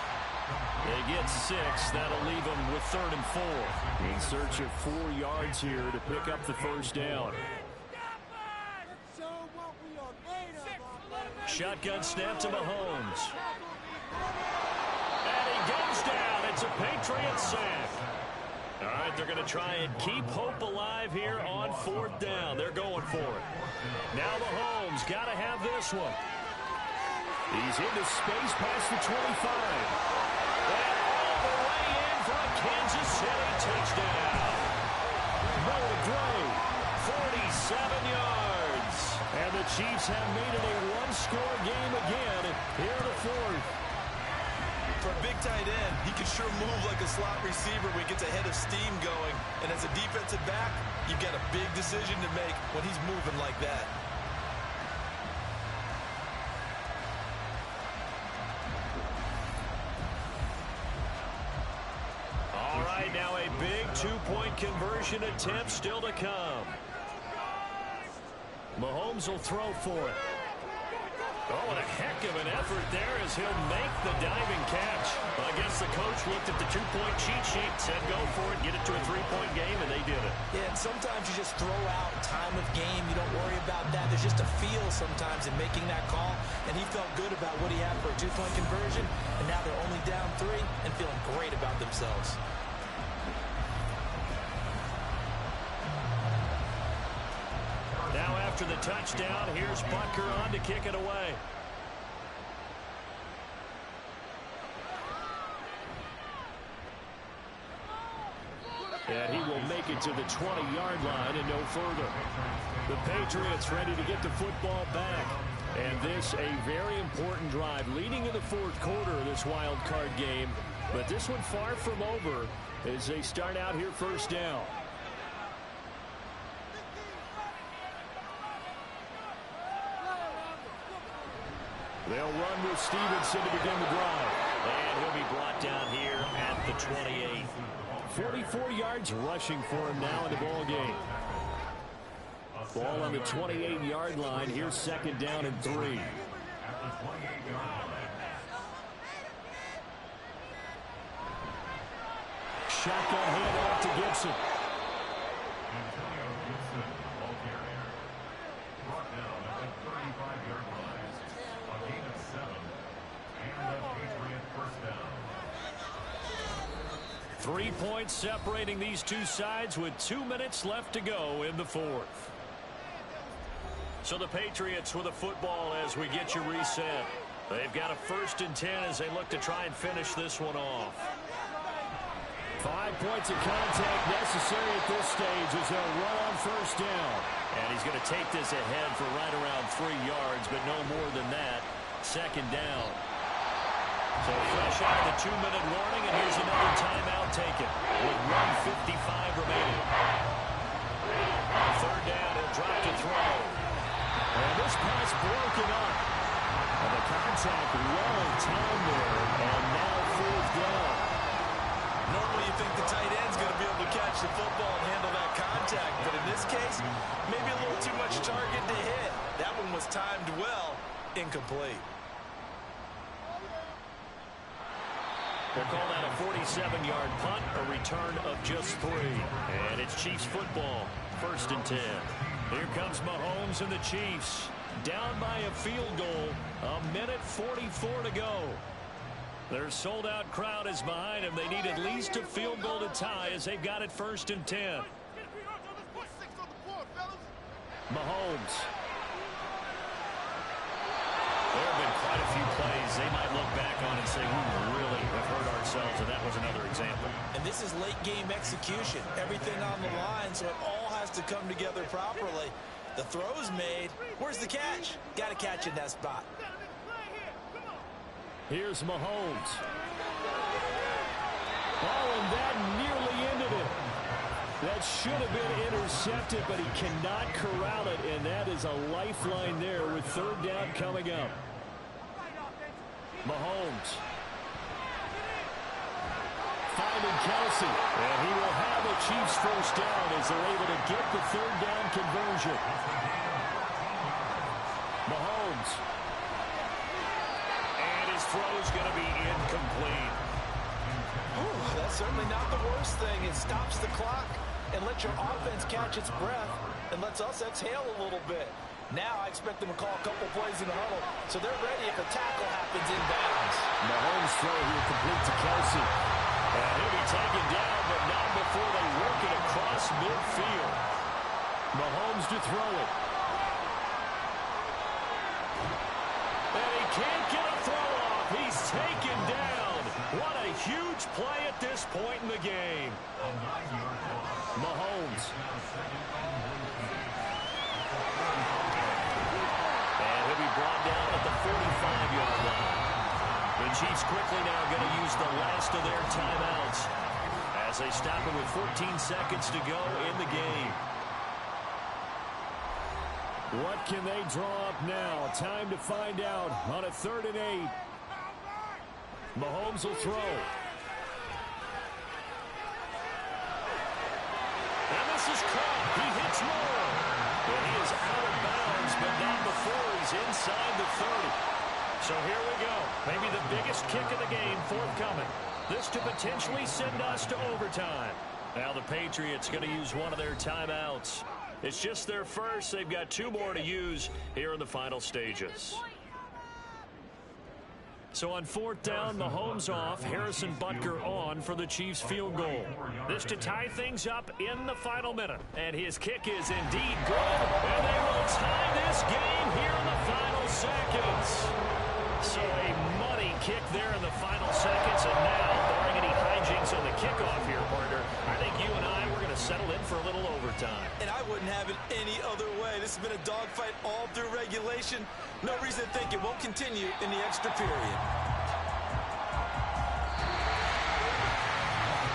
They get 6. That'll leave him with 3rd and 4. In search of 4 yards here to pick up the first down. Shotgun snap to Mahomes. And he goes down. It's a Patriots sack. All right, they're going to try and keep hope alive here on 4th down. They're going for it. Now Mahomes got to have this one. He's into space past the 25. And all the way in for a Kansas City touchdown. Noah Gray, 47 yards. And the Chiefs have made it a one-score game again here in the 4th. For a big tight end, he can sure move like a slot receiver when he gets a head of steam going. And as a defensive back, you've got a big decision to make when he's moving like that. All right, now a big two-point conversion attempt still to come. Mahomes will throw for it. Oh, and a heck of an effort there as he'll make the diving catch. I guess the coach looked at the two-point cheat sheet, said go for it, get it to a three-point game, and they did it. Yeah, and sometimes you just throw out time of game. You don't worry about that. There's just a feel sometimes in making that call, and he felt good about what he had for a two-point conversion, and now they're only down 3 and feeling great about themselves. Now after the touchdown, here's Butker on to kick it away. And he will make it to the 20-yard line and no further. The Patriots ready to get the football back. And this a very important drive leading in the 4th quarter of this wild card game. But this one far from over as they start out here first down. They'll run with Stevenson to begin the drive. And he'll be brought down here at the 28. 44 yards rushing for him now in the ball game. Ball on the 28-yard line. Here's second down and 3. at the 28-yard line. Shotgun handoff to Gibson. Antonio Gibson, ball carrier. Brought down at the 35-yard line. A gain of 7. And a Patriot first down. 3 points separating these two sides with 2 minutes left to go in the 4th. So the Patriots with a football as we get you reset. They've got a 1st and 10 as they look to try and finish this one off. 5 points of contact necessary at this stage as they'll run on 1st down. And he's going to take this ahead for right around 3 yards, but no more than that. 2nd down. So fresh out of the 2-minute warning, and here's another timeout taken with 1:55 remaining. 3rd down, he'll drop to throw. And this pass broken up. And the contact well timed there, and now 4th down. Normally you think the tight end's going to be able to catch the football and handle that contact, but in this case, maybe a little too much target to hit. That one was timed well, incomplete. We'll call that a 47-yard punt, a return of just 3. And it's Chiefs football, 1st and 10. Here comes Mahomes and the Chiefs. Down by a field goal, 1:44 to go. Their sold-out crowd is behind them. They need at least a field goal to tie as they've got it 1st and 10. Mahomes. There have been quite a few plays they might look back on and say, we really have hurt ourselves, and that was another example. And this is late-game execution. Everything on the line, so it all has to come together properly. The throw's made. Where's the catch? Got to catch in that spot. Here's Mahomes. Oh, and that nearly ended it. That should have been intercepted, but he cannot corral it, and that is a lifeline there with third down coming up. Mahomes. Finding Kelsey, and he will have a Chiefs first down as they're able to get the third down conversion. Mahomes. And his throw's going to be incomplete. Ooh, that's certainly not the worst thing. It stops the clock and lets your offense catch its breath and lets us exhale a little bit. Now I expect them to call a couple plays in the huddle, so they're ready if a tackle happens inbounds. Mahomes throw here complete to Kelsey. And he'll be taken down, but not before they work it across midfield. Mahomes to throw it. And he can't get a throw off. He's taken down. What a huge play at this point in the game. Mahomes. And he'll be brought down at the 45-yard line. The Chiefs quickly now going to use the last of their timeouts as they stop it with 14 seconds to go in the game. What can they draw up now? Time to find out on a 3rd and 8. Mahomes will throw. And this is caught. He hits Moore. And he is out of bounds, but not before he's inside the 30. So here we go. Maybe the biggest kick of the game forthcoming. This to potentially send us to overtime. Now the Patriots going to use one of their timeouts. It's just their first. They've got 2 more to use here in the final stages. So on 4th down, Mahomes off, Harrison Butker on for the Chiefs field goal. This to tie things up in the final minute. And his kick is indeed good. And they will tie this game here in the final seconds. So a money kick there in the final seconds. And now, barring any hijinks on the kickoff here, partner, I think you and I, we're going to settle in for a little overtime. And I wouldn't have it any other way. This has been a dogfight all through regulation. No reason to think it won't continue in the extra period.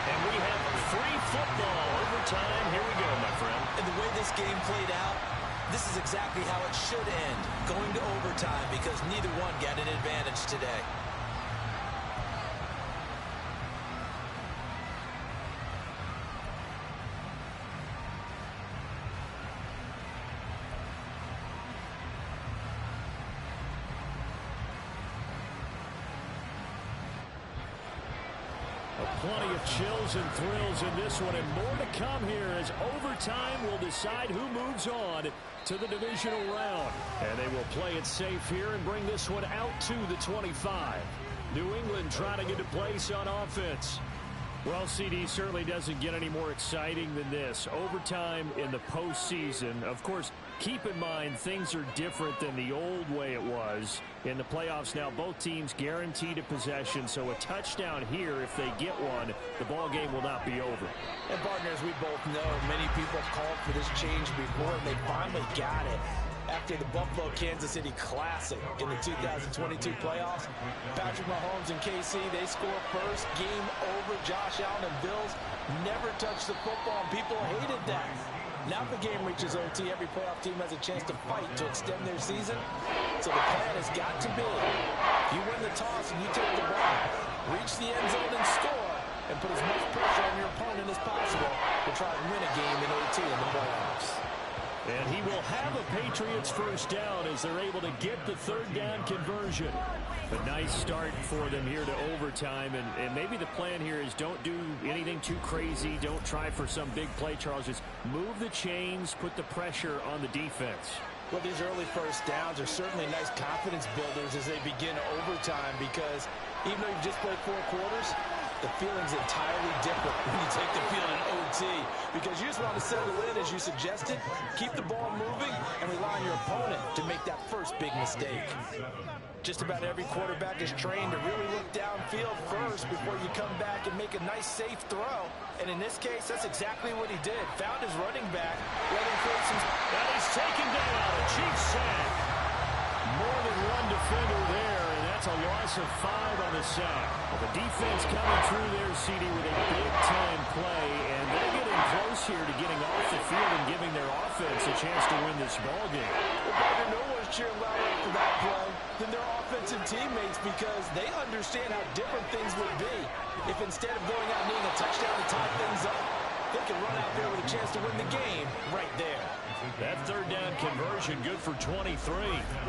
And we have free football overtime. Here we go, my friend. And the way this game played out, this is exactly how it should end, going to overtime, because neither one got an advantage today. Plenty of chills and thrills in this one, and more to come here as overtime will decide who moves on to the divisional round. And they will play it safe here and bring this one out to the 25. New England trying to get a place on offense. Well, CD, certainly doesn't get any more exciting than this. Overtime in the postseason. Of course, keep in mind things are different than the old way it was. In the playoffs now, both teams guaranteed a possession, so a touchdown here, if they get one, the ball game will not be over. And partners, we both know many people called for this change before, and they finally got it. After the Buffalo-Kansas City Classic in the 2022 playoffs, Patrick Mahomes and KC, they score first. Game over. Josh Allen and Bills never touched the football, and people hated that. Now if the game reaches OT, every playoff team has a chance to fight to extend their season. So the plan has got to be, you win the toss and you take the ball, reach the end zone and score, and put as much pressure on your opponent as possible to try and win a game in OT in the playoffs. And he will have a Patriots first down as they're able to get the third down conversion. A nice start for them here to overtime, and maybe the plan here is don't do anything too crazy. Don't try for some big play, Charles. Just move the chains, put the pressure on the defense. Well, these early first downs are certainly nice confidence builders as they begin overtime, because even though you've just played 4 quarters, the feeling's entirely different when you take the field in OT, because you just want to settle in, as you suggested, keep the ball moving, and rely on your opponent to make that first big mistake. Just about every quarterback is trained to really look downfield first before you come back and make a nice, safe throw. And in this case, that's exactly what he did. Found his running back, let him create some... And he's taken down. A Chiefs sack. More than one defender there, and that's a loss of 5 on the sack. Well, the defense coming through there, CD, with a big-time play, and they're getting close here to getting off the field and giving their offense a chance to win this ball game. Well, Barker, no one's cheering louder after that play than their offensive teammates because they understand how different things would be if instead of going out and needing a touchdown to tie things up, they can run out there with a chance to win the game right there. That third down conversion good for 23.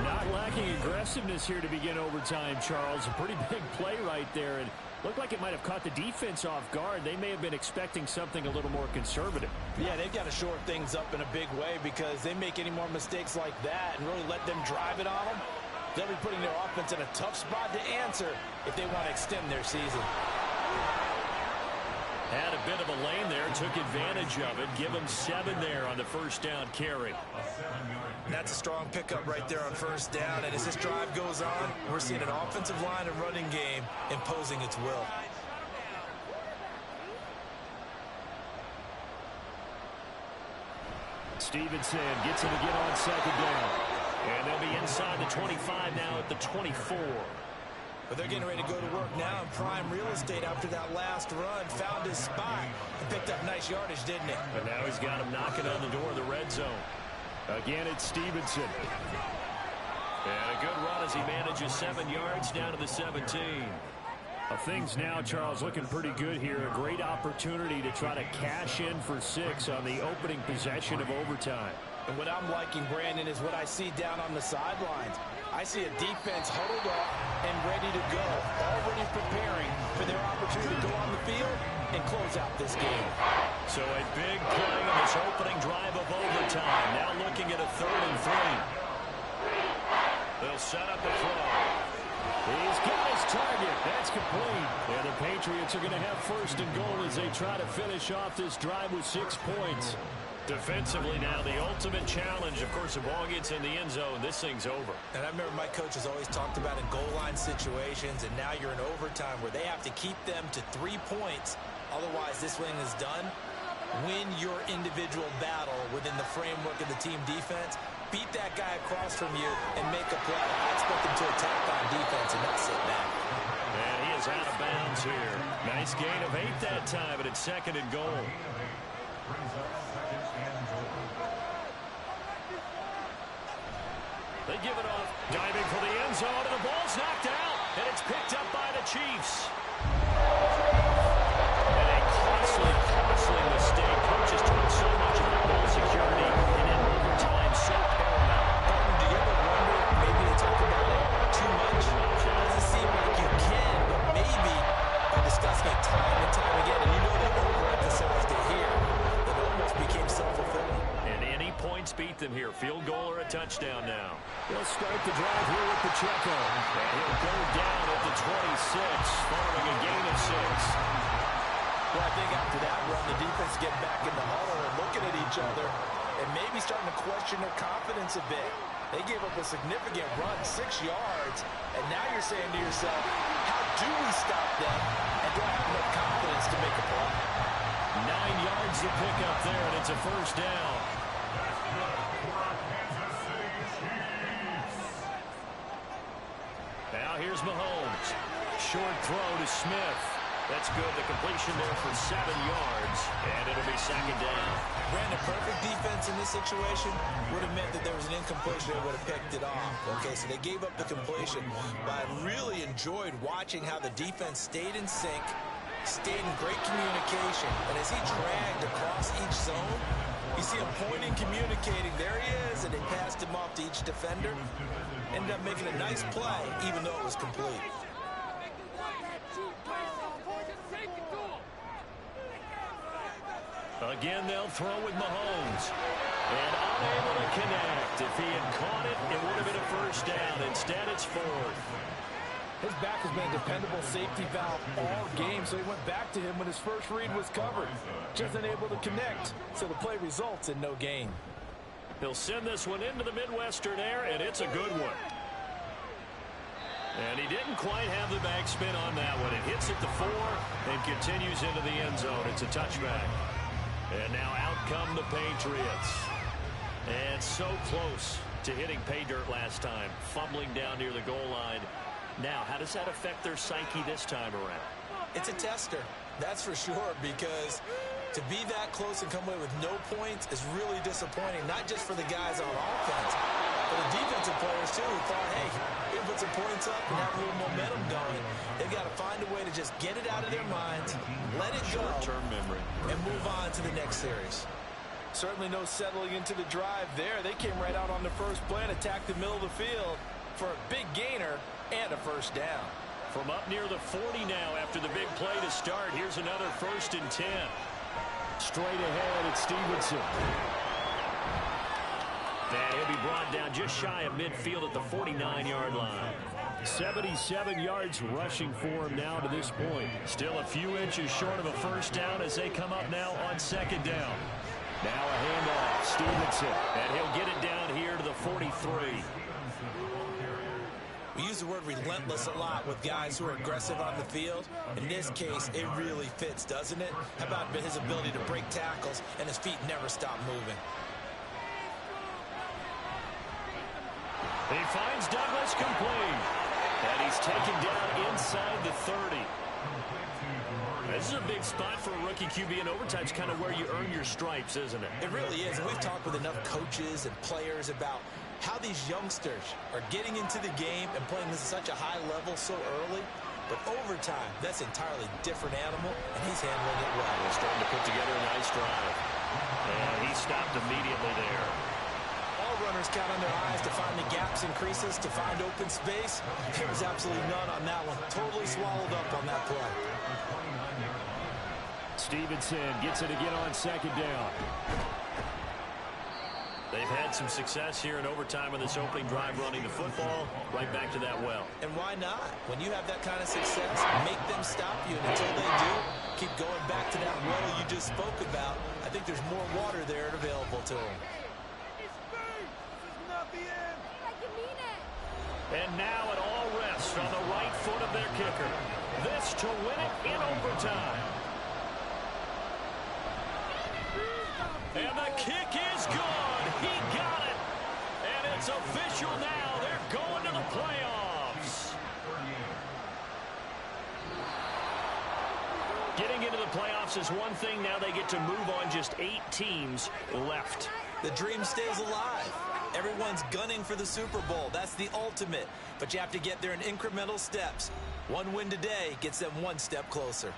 Not lacking aggressiveness here to begin overtime, Charles. A pretty big play right there, and looked like it might have caught the defense off guard. They may have been expecting something a little more conservative. Yeah, they've got to shore things up in a big way because they make any more mistakes like that and really let them drive it on them, they'll be putting their offense in a tough spot to answer if they want to extend their season. Had a bit of a lane there, took advantage of it. Give him 7 there on the first down carry. That's a strong pickup right there on first down. And as this drive goes on, we're seeing an offensive line and running game imposing its will. Stevenson gets him again on second down. And they'll be inside the 25 now at the 24. But they're getting ready to go to work now in prime real estate after that last run. Found his spot and picked up nice yardage, didn't he? But now he's got him knocking on the door of the red zone. Again, it's Stevenson. And a good run as he manages 7 yards down to the 17. Things now, Charles, looking pretty good here. A great opportunity to try to cash in for 6 on the opening possession of overtime. And what I'm liking, Brandon, is what I see down on the sidelines. I see a defense huddled up and ready to go, already preparing for their opportunity to go on the field and close out this game. So a big play in this opening drive of overtime. Now looking at a 3rd and 3. They'll set up a throw. He's got his target. That's complete. And the Patriots are going to have 1st and goal as they try to finish off this drive with 6 points. Defensively now, the ultimate challenge. Of course, the ball gets in the end zone. This thing's over. And I remember my coach has always talked about in goal line situations, and now you're in overtime where they have to keep them to 3 points. Otherwise, this thing is done. Win your individual battle within the framework of the team defense. Beat that guy across from you and make a play. I expect them to attack on defense and not sit back. And he is out of bounds here. Nice gain of 8 that time, but it's 2nd and goal. They give it off. Diving for the end zone, and the ball's knocked out. And it's picked up by the Chiefs. And a costly mistake. Coaches talk so much about ball security, and in overtime, so paramount. Do you ever wonder, maybe they talk about it too much? It doesn't seem like you can, but maybe they're discussing it time and time again, and you know they overemphasized it here. It almost became self-fulfilling. And any points beat them here. Field goal or a touchdown now. They'll start the drive here with Pacheco. And he'll go down at the 26, following a gain of 6. Well, I think after that run, the defense get back in the huddle and looking at each other and maybe starting to question their confidence a bit. They gave up a significant run, 6 yards, and now you're saying to yourself, how do we stop them? And do I have enough confidence to make a play? 9 yards to pick up there, and it's a 1st down. Now here's Mahomes. Short throw to Smith. That's good. The completion there for 7 yards, and it'll be 2nd down. Brandon, perfect defense in this situation would have meant that there was an incompletion. They would have picked it off. Okay, so they gave up the completion. But I really enjoyed watching how the defense stayed in sync, stayed in great communication. And as he dragged across each zone, you see him pointing, communicating. There he is, and they passed him off to each defender. Ended up making a nice play, even though it was complete. Again, they'll throw with Mahomes. And unable to connect. If he had caught it, it would have been a 1st down. Instead, it's 4th. His back has been a dependable safety valve all game, so he went back to him when his first read was covered. Just unable to connect, so the play results in no gain. He'll send this one into the Midwestern air, and it's a good one. And he didn't quite have the backspin on that one. It hits at the 4 and continues into the end zone. It's a touchback. And now out come the Patriots. And so close to hitting pay dirt last time, fumbling down near the goal line. Now, how does that affect their psyche this time around? It's a tester, that's for sure, because to be that close and come away with no points is really disappointing, not just for the guys on offense, but the defensive players, too, who thought, hey, we can put some points up and have a little momentum going. They've got to find a way to just get it out of their minds, let it go, short-term memory, and move on to the next series. Certainly no settling into the drive there. They came right out on the first play and attacked the middle of the field for a big gainer and a first down. From up near the 40 now after the big play to start. Here's another 1st and 10. Straight ahead, it's Stevenson. And he'll be brought down just shy of midfield at the 49-yard line. 77 yards rushing for him now to this point. Still a few inches short of a first down as they come up now on 2nd down. Now a handoff, Stevenson, and he'll get it down here to the 43. We use the word relentless a lot with guys who are aggressive on the field. In this case, it really fits, doesn't it? How about his ability to break tackles and his feet never stop moving? He finds Douglas complete. And he's taken down inside the 30. This is a big spot for a rookie QB, and overtime's kind of where you earn your stripes, isn't it? It really is, and we've talked with enough coaches and players about how these youngsters are getting into the game and playing this at such a high level so early. But overtime, that's an entirely different animal, and he's handling it well. They're starting to put together a nice drive. And he stopped immediately there. All runners count on their eyes to find the gaps and creases, to find open space. There was absolutely none on that one. Totally swallowed up on that play. Stevenson gets it again on 2nd down. They've had some success here in overtime in this opening drive running the football. Right back to that well. And why not? When you have that kind of success, make them stop you. And until they do, keep going back to that well you just spoke about. I think there's more water there available to them. And now it all rests on the right foot of their kicker. This to win it in overtime. And the kick is good. He got it. And it's official now. They're going to the playoffs. Getting into the playoffs is one thing. Now they get to move on. Just 8 teams left. The dream stays alive. Everyone's gunning for the Super Bowl. That's the ultimate. But you have to get there in incremental steps. One win today gets them one step closer.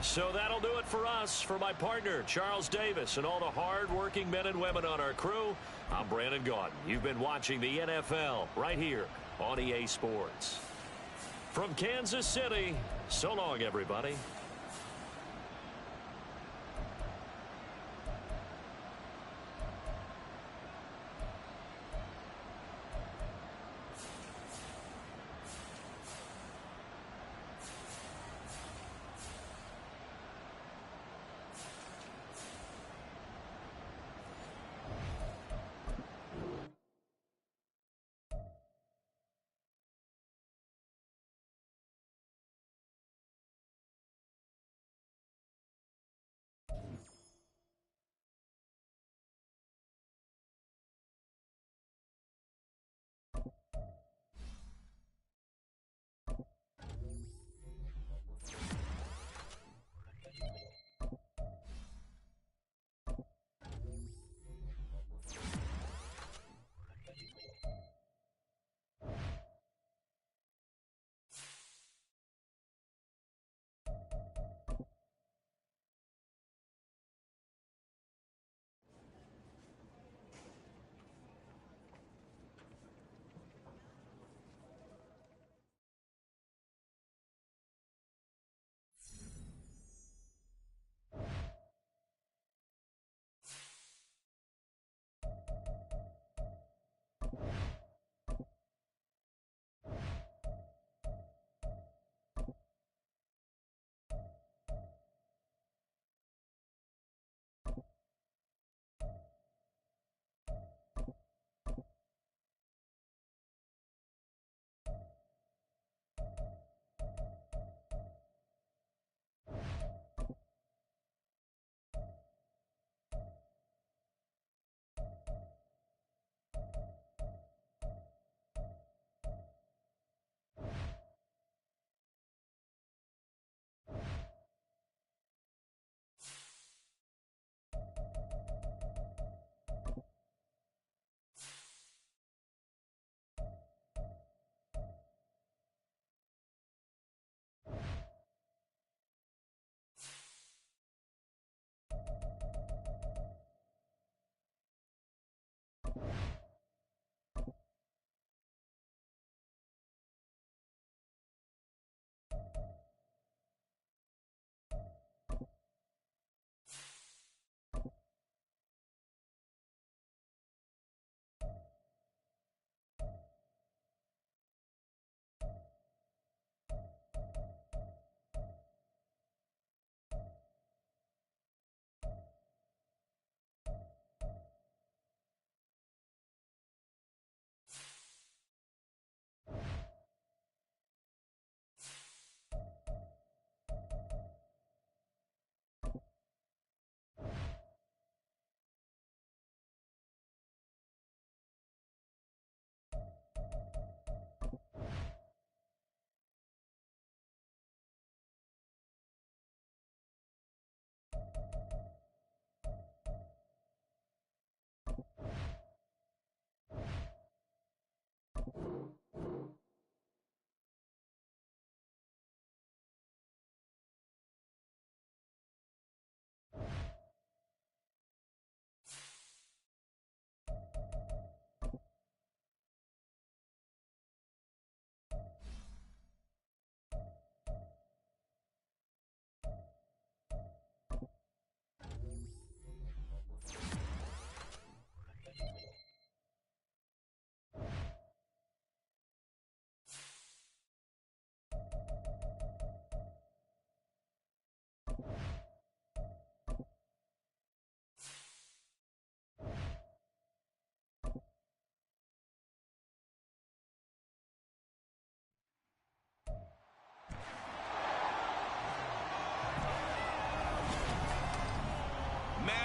So that'll do it for us. For my partner, Charles Davis, and all the hard-working men and women on our crew, I'm Brandon Gaudin. You've been watching the NFL right here on EA Sports. From Kansas City, so long, everybody.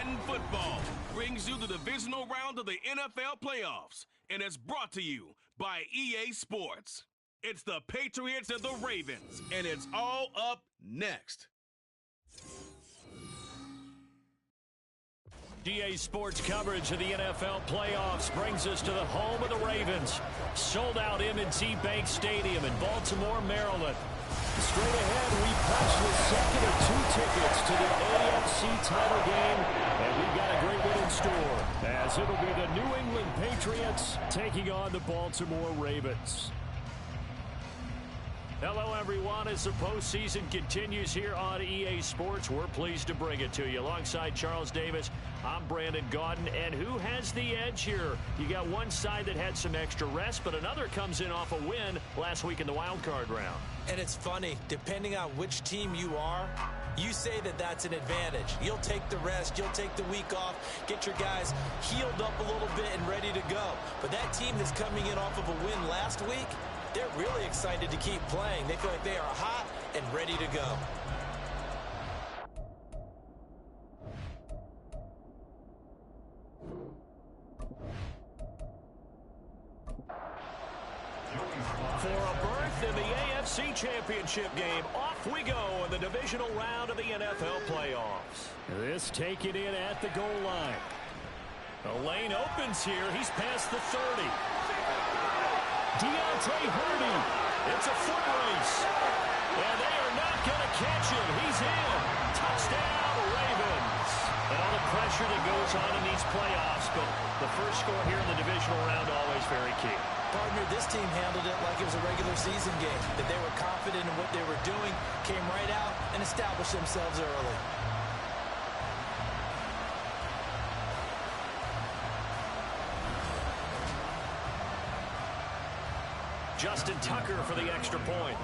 Madden Football brings you the divisional round of the NFL playoffs, and it's brought to you by EA Sports. It's the Patriots and the Ravens, and it's all up next. EA Sports coverage of the NFL playoffs brings us to the home of the Ravens. Sold out M&T Bank Stadium in Baltimore, Maryland. Straight ahead, we punch the second of 2 tickets to the AFC title game, and we've got a great one in store, as it'll be the New England Patriots taking on the Baltimore Ravens. Hello, everyone. As the postseason continues here on EA Sports, we're pleased to bring it to you. Alongside Charles Davis, I'm Brandon Gaudin. And who has the edge here? You got one side that had some extra rest, but another comes in off a win last week in the wild card round. And it's funny, depending on which team you are, you say that that's an advantage. You'll take the rest, you'll take the week off, get your guys healed up a little bit and ready to go. But that team that's coming in off of a win last week, they're really excited to keep playing. They feel like they are hot and ready to go. For a berth in the AFC Championship game, off we go in the divisional round of the NFL playoffs. This taken in at the goal line. The lane opens here. He's past the 30. Deontay Hurdy. It's a foot race. And they are not going to catch him. He's in. Touchdown, Ravens. And all the pressure that goes on in these playoffs, but the first score here in the divisional round always very key. Partner, this team handled it like it was a regular season game, that they were confident in what they were doing, came right out and established themselves early. Justin Tucker for the extra point.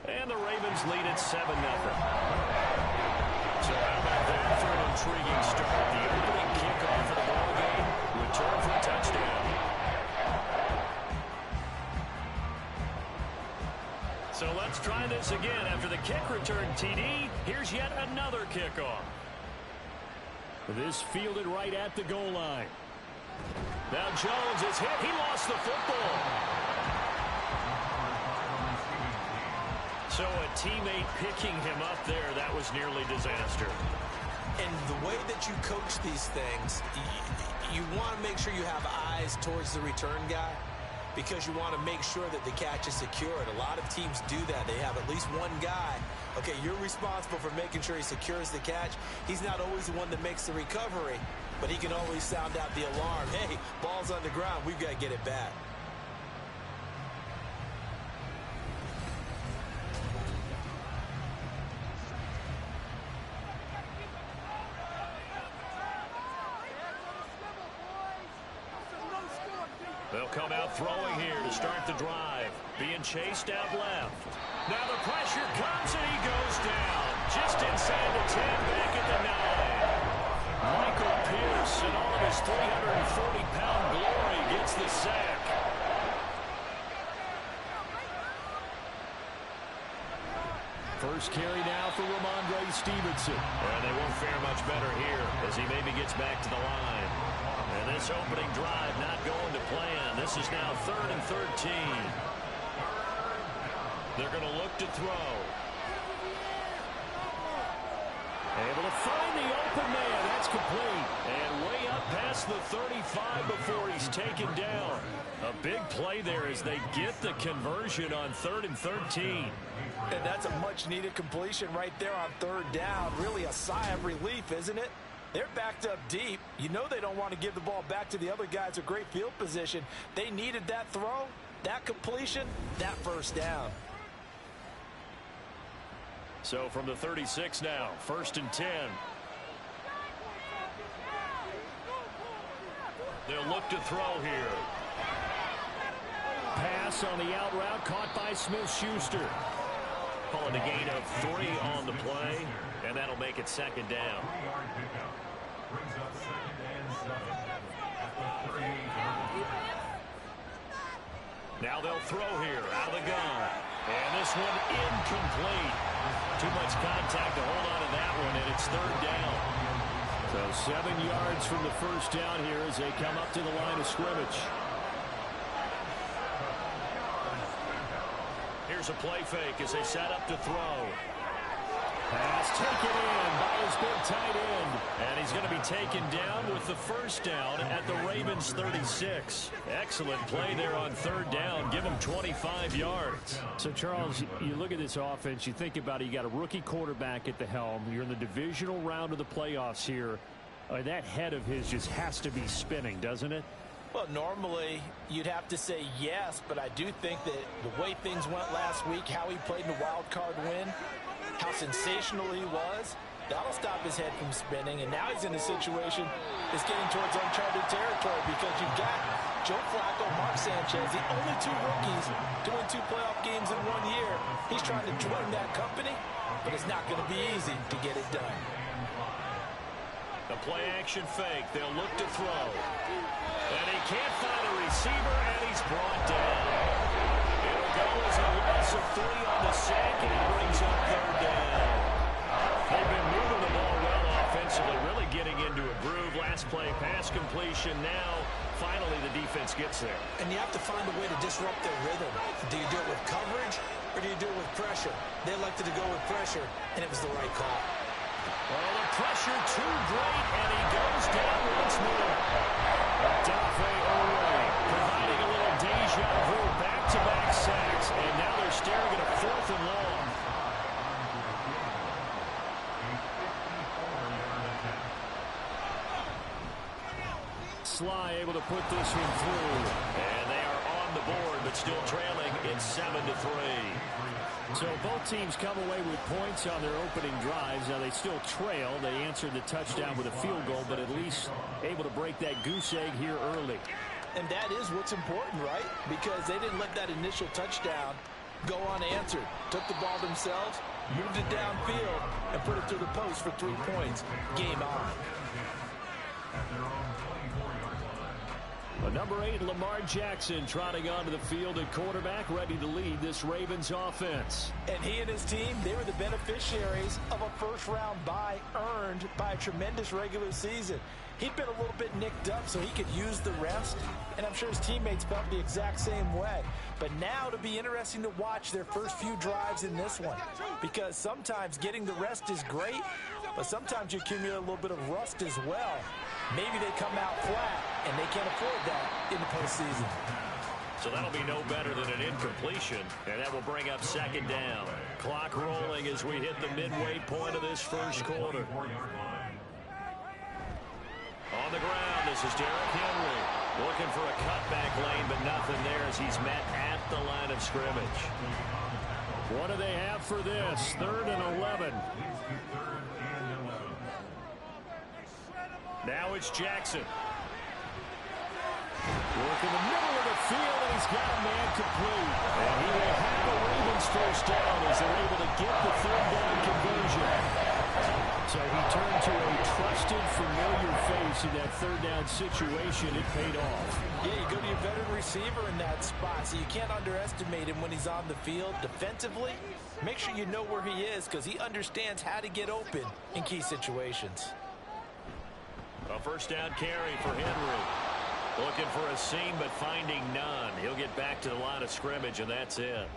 And the Ravens lead at 7-0. So how about that for an intriguing start? The opening kickoff of the ball game, return for a touchdown. So let's try this again. After the kick return TD, here's yet another kickoff. This fielded right at the goal line. Now Jones is hit. He lost the football. So a teammate picking him up there, that was nearly disaster. And the way that you coach these things, you want to make sure you have eyes towards the return guy, because you want to make sure that the catch is secured. A lot of teams do that. They have at least one guy. Okay, you're responsible for making sure he secures the catch. He's not always the one that makes the recovery, but he can always sound out the alarm. Hey, ball's on the ground. We've got to get it back. They'll come out throwing here to start the drive. Being chased out left. Now the pressure comes and he goes down. Just inside the 10, back at the 9. Michael Pierce in all of his 340-pound glory gets the sack. First carry now for Ramondre Stevenson. And they won't fare much better here as he maybe gets back to the line. And this opening drive not going to plan. This is now 3rd and 13. They're going to look to throw. Able to find the open man. That's complete. And way up past the 35 before he's taken down. A big play there as they get the conversion on 3rd and 13. And that's a much-needed completion right there on 3rd down. Really a sigh of relief, isn't it? They're backed up deep. You know they don't want to give the ball back to the other guys. A great field position. They needed that throw, that completion, that first down. So from the 36 now, 1st and 10. They'll look to throw here. Pass on the out route caught by Smith-Schuster. Calling a gain of 3 on the play, and that'll make it 2nd down. Now they'll throw here out of the gun. And this one incomplete. Too much contact to hold on to that one, and it's third down. So 7 yards from the first down here as they come up to the line of scrimmage. Here's a play fake as they set up to throw. Pass taken in by his big tight end. And he's going to be taken down with the first down at the Ravens 36. Excellent play there on third down. Give him 25 yards. So, Charles, you look at this offense, you think about it, you got a rookie quarterback at the helm. You're in the divisional round of the playoffs here. That head of his just has to be spinning, doesn't it? Well, normally you'd have to say yes, but I do think that the way things went last week, how he played in the wild card win, how sensational he was, that'll stop his head from spinning. And now he's in a situation that's getting towards uncharted territory because you've got Joe Flacco, Mark Sanchez, the only two rookies to win 2 playoff games in 1 year. He's trying to join that company, but it's not going to be easy to get it done. The play-action fake. They'll look to throw. And he can't find a receiver, and he's brought down. It'll go as a loss of 3 on the sack, and he brings up third down. They've been moving the ball well offensively, really getting into a groove. Last play, pass completion. Now, finally, the defense gets there. And you have to find a way to disrupt their rhythm. Do you do it with coverage, or do you do it with pressure? They elected to go with pressure, and it was the right call. Well, the pressure too great, and he goes down once more. Dafe Owe providing a little deja vu, back-to-back sacks, and now they're staring at a 4th and long. Sly able to put this one through, and they are on the board, but still trailing. It's 7-3. So both teams come away with points on their opening drives. Now they still trail. They answered the touchdown with a field goal, but at least able to break that goose egg here early. And that is what's important, right? Because they didn't let that initial touchdown go unanswered. Took the ball themselves, moved it downfield, and put it through the post for 3 points. Game on. Number 8, Lamar Jackson, trotting onto the field at quarterback, ready to lead this Ravens offense. And he and his team, they were the beneficiaries of a first-round bye earned by a tremendous regular season. He'd been a little bit nicked up, so he could use the rest, and I'm sure his teammates felt the exact same way. But now it'll be interesting to watch their first few drives in this one, because sometimes getting the rest is great, but sometimes you accumulate a little bit of rust as well. Maybe they come out flat, and they can't afford that in the postseason. So that'll be no better than an incompletion, and that will bring up second down. Clock rolling as we hit the midway point of this first quarter. On the ground, this is Derrick Henry. Looking for a cutback lane, but nothing there as he's met at the line of scrimmage. What do they have for this? 3rd and 11. Now it's Jackson. Work in the middle of the field, and he's got a man complete. And he will have the Ravens first down as they're able to get the 3rd down conversion. So he turned to a trusted, familiar face in that 3rd down situation. It paid off. Yeah, you go to your veteran receiver in that spot, so you can't underestimate him when he's on the field. Defensively, make sure you know where he is because he understands how to get open in key situations. A first down carry for Henry. Looking for a seam, but finding none. He'll get back to the line of scrimmage, and that's it.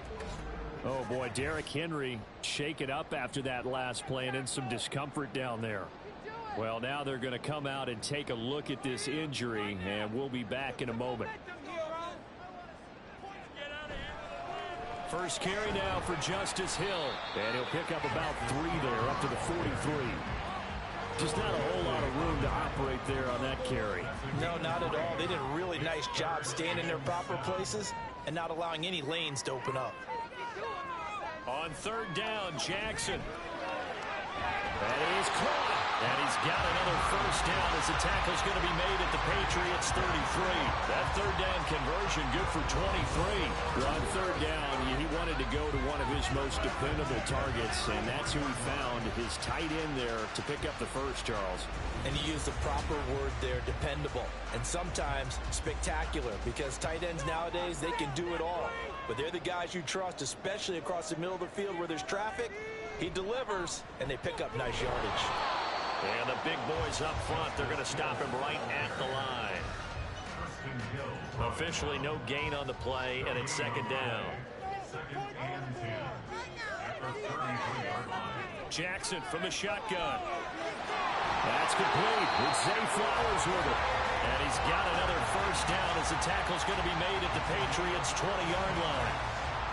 Oh, boy, Derrick Henry shaken up after that last play and in some discomfort down there. Well, now they're going to come out and take a look at this injury, and we'll be back in a moment. First carry now for Justice Hill, and he'll pick up about 3 there, up to the 43. Just not a whole lot of room to operate there on that carry. No, not at all. They did a really nice job staying in their proper places and not allowing any lanes to open up. On 3rd down, Jackson. That is caught. And he's got another first down as the tackle's going to be made at the Patriots 33. That 3rd down conversion good for 23. On 3rd down, he wanted to go to one of his most dependable targets, and that's who he found, his tight end there to pick up the first, Charles. And he used the proper word there, dependable, and sometimes spectacular, because tight ends nowadays, they can do it all. but they're the guys you trust, especially across the middle of the field where there's traffic. He delivers, and they pick up nice yardage. And the big boys up front, they're going to stop him right at the line. Officially no gain on the play, and it's second down. Second and 10. At the 33-yard line. Jackson from the shotgun. That's complete. It's Zay Flowers with it. And he's got another first down as the tackle's going to be made at the Patriots' 20-yard line.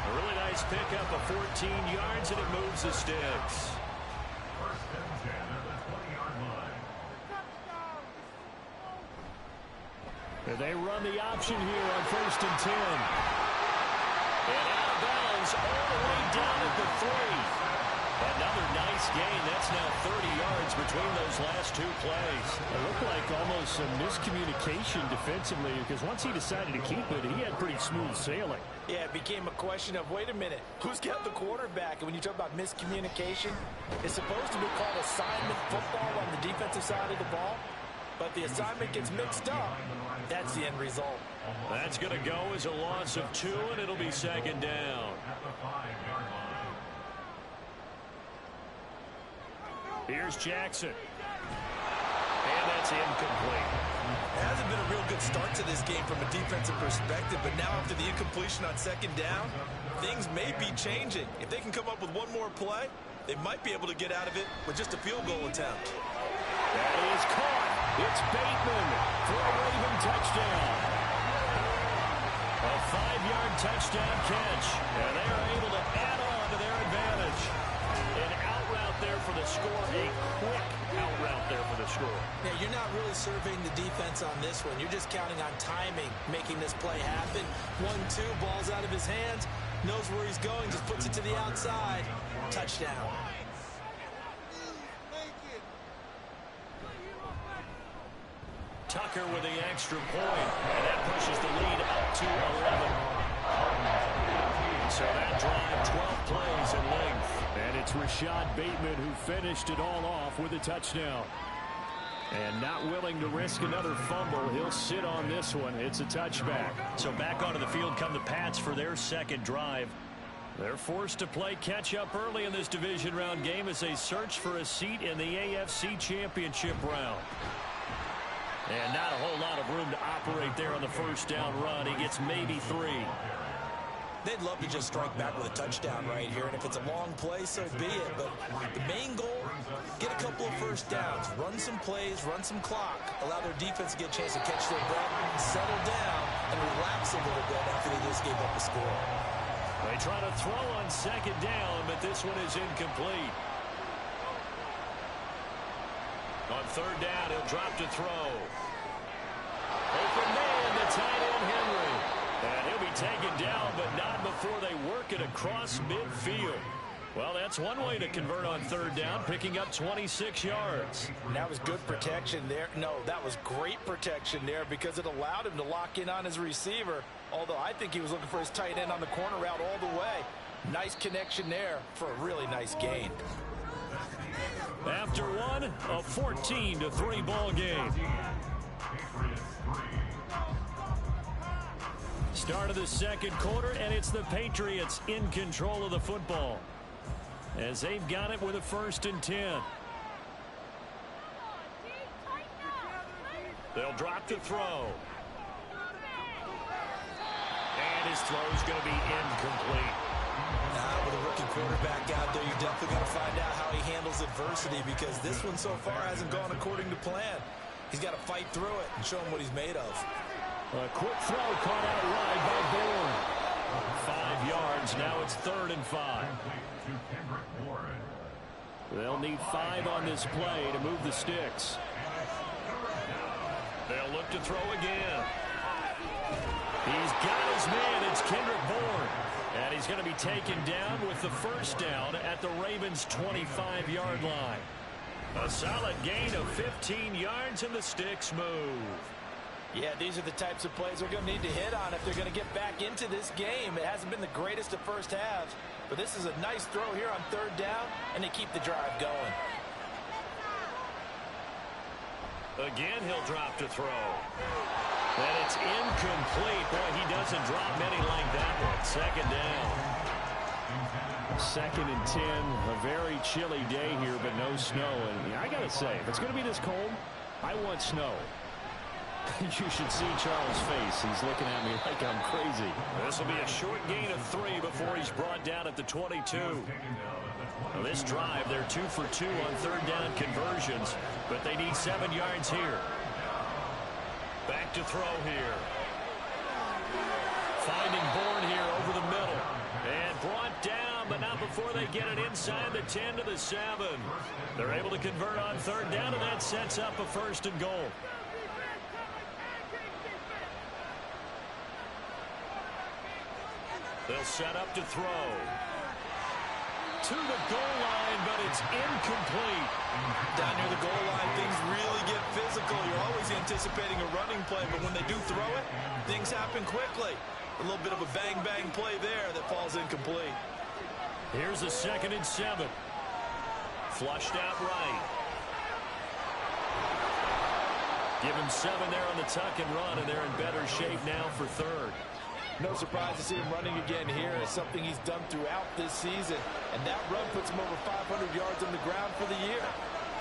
A really nice pickup of 14 yards, and it moves the sticks. First and 10 at the 20-yard line. And they run the option here on first and 10. And out of bounds all the way down at the 3. Another nice gain. That's now 30 yards between those last two plays. It looked like almost some miscommunication defensively, because once he decided to keep it, he had pretty smooth sailing. Yeah, it became a question of, wait a minute, who's got the quarterback? And when you talk about miscommunication, it's supposed to be called assignment football on the defensive side of the ball. But the assignment gets mixed up. That's the end result. That's going to go as a loss of 2, and it'll be second down. At the 5-yard line. Here's Jackson. And that's incomplete. It hasn't been a real good start to this game from a defensive perspective, but now after the incompletion on second down, things may be changing. If they can come up with one more play, they might be able to get out of it with just a field goal attempt. That is caught. It's Bateman for a Raven touchdown. A 5-yard touchdown catch, and they are able to add on to their advantage. An out route there for the score, a quick out route there for the score. Yeah, you're not really surveying the defense on this one. You're just counting on timing, making this play happen. 1-2, ball's out of his hands, knows where he's going, just puts it to the outside. Touchdown. Tucker with the extra point, and that pushes the lead up to 11. So that drive, 12 plays in length. And it's Rashad Bateman who finished it all off with a touchdown. And not willing to risk another fumble, he'll sit on this one. It's a touchback. So back onto the field come the Pats for their second drive. They're forced to play catch-up early in this division round game as they search for a seat in the AFC Championship round. And not a whole lot of room to operate there on the first down run. He gets maybe 3. They'd love to just strike back with a touchdown right here, and if it's a long play, so be it. But the main goal, get a couple of first downs, run some plays, run some clock, allow their defense to get a chance to catch their breath, settle down, and relax a little bit after they just gave up a score. They try to throw on second down, but this one is incomplete. On third down, he'll drop to throw. Open man, the tight end Henry. And he'll be taken down, but not before they work it across midfield. Well, that's one way to convert on third down, picking up 26 yards. That was good protection there. No, that was great protection there because it allowed him to lock in on his receiver, although I think he was looking for his tight end on the corner route all the way. Nice connection there for a really nice gain. After one, a 14-3 ball game. Start of the second quarter, and it's the Patriots in control of the football as they've got it with a 1st and 10. They'll drop to throw. And his throw's going to be incomplete. With a rookie quarterback out there, you definitely got to find out how he handles adversity because this one so far hasn't gone according to plan. He's got to fight through it and show him what he's made of. A quick throw caught out wide by Bourne. 5 yards. Now it's 3rd and 5. They'll need 5 on this play to move the sticks. They'll look to throw again. He's got his man. It's Kendrick Bourne. And he's going to be taken down with the first down at the Ravens' 25-yard line. A solid gain of 15 yards, and the sticks move. Yeah, these are the types of plays they're going to need to hit on if they're going to get back into this game. It hasn't been the greatest of first halves, but this is a nice throw here on 3rd down, and they keep the drive going. Again, he'll drop to throw. And it's incomplete. Boy, he doesn't drop many like that one. Second down. 2nd and 10. A very chilly day here, but no snow. And I got to say, if it's going to be this cold, I want snow. You should see Charles' face. He's looking at me like I'm crazy. This will be a short gain of 3 before he's brought down at the 22. Now this drive, they're 2 for 2 on 3rd down conversions, but they need 7 yards here. Back to throw here. Finding Bourne here over the middle. And brought down, but not before they get it inside the 10 to the 7. They're able to convert on 3rd down, and that sets up a 1st and goal. They'll set up to throw. To the goal line, but it's incomplete. Down near the goal line, things really get physical. You're always anticipating a running play, but when they do throw it, things happen quickly. A little bit of a bang-bang play there that falls incomplete. Here's a 2nd and 7. Flushed out right. Give him 7 there on the tuck and run, and they're in better shape now for 3rd. No surprise to see him running again here. It's something he's done throughout this season. And that run puts him over 500 yards on the ground for the year.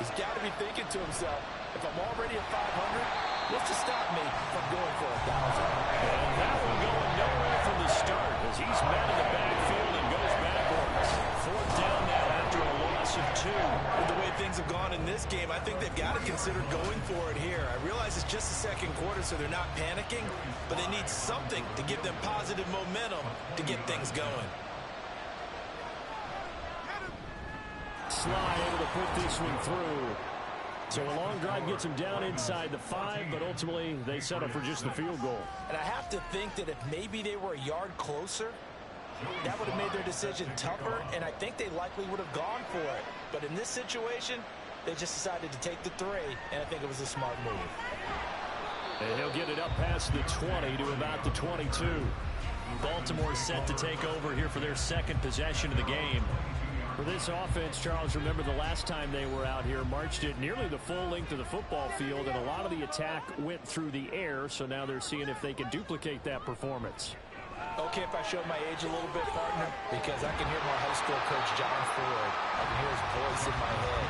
He's got to be thinking to himself, if I'm already at 500, what's to stop me from going for 1,000? And that one going nowhere from the start as he's met in the backfield and goes backwards. 4th down now after a loss of 2. With the way things have gone in this game, I think they've got to consider going for it here. I realize it's just the 2nd quarter, so they're not panicking, but they need something to give them positive momentum to get things going. Sly able to put this one through. So a long drive gets him down inside the 5, but ultimately they settle for just the field goal. And I have to think that if maybe they were a yard closer, that would have made their decision tougher, and I think they likely would have gone for it. But in this situation, they just decided to take the 3, and I think it was a smart move. And he'll get it up past the 20 to about the 22. Baltimore set to take over here for their 2nd possession of the game. For this offense, Charles, remember the last time they were out here, marched it nearly the full length of the football field, and a lot of the attack went through the air, so now they're seeing if they can duplicate that performance. Okay, if I show my age a little bit, partner, because I can hear my high school coach, John Ford. I can hear his voice in my head.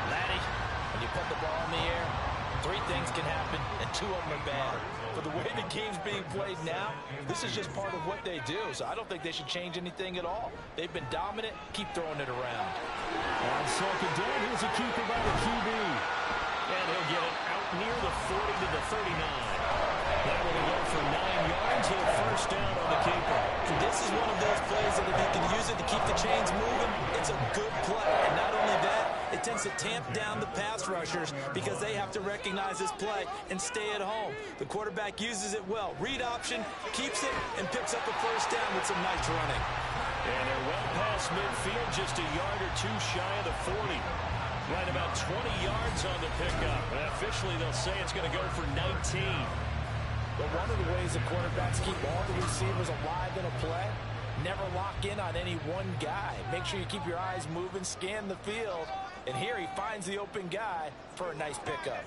Laddie, when you put the ball in the air, 3 things can happen, and 2 of them are bad. For the way the game's being played now, this is just part of what they do, so I don't think they should change anything at all. They've been dominant. Keep throwing it around. On 2nd down, here's a keeper by the QB. And he'll get it out near the 40 to the 39. That will go for 9 yards and a 1st down on the keeper. This is one of those plays that if you can use it to keep the chains moving, it's a good play. And not only that, it tends to tamp down the pass rushers because they have to recognize this play and stay at home. The quarterback uses it well. Read option, keeps it, and picks up a 1st down with some nice running. And they're well past midfield, just a yard or 2 shy of the 40. Right about 20 yards on the pickup. And officially, they'll say it's going to go for 19. But one of the ways the quarterbacks keep all the receivers alive in a play, never lock in on any one guy. Make sure you keep your eyes moving, scan the field. And here he finds the open guy for a nice pickup.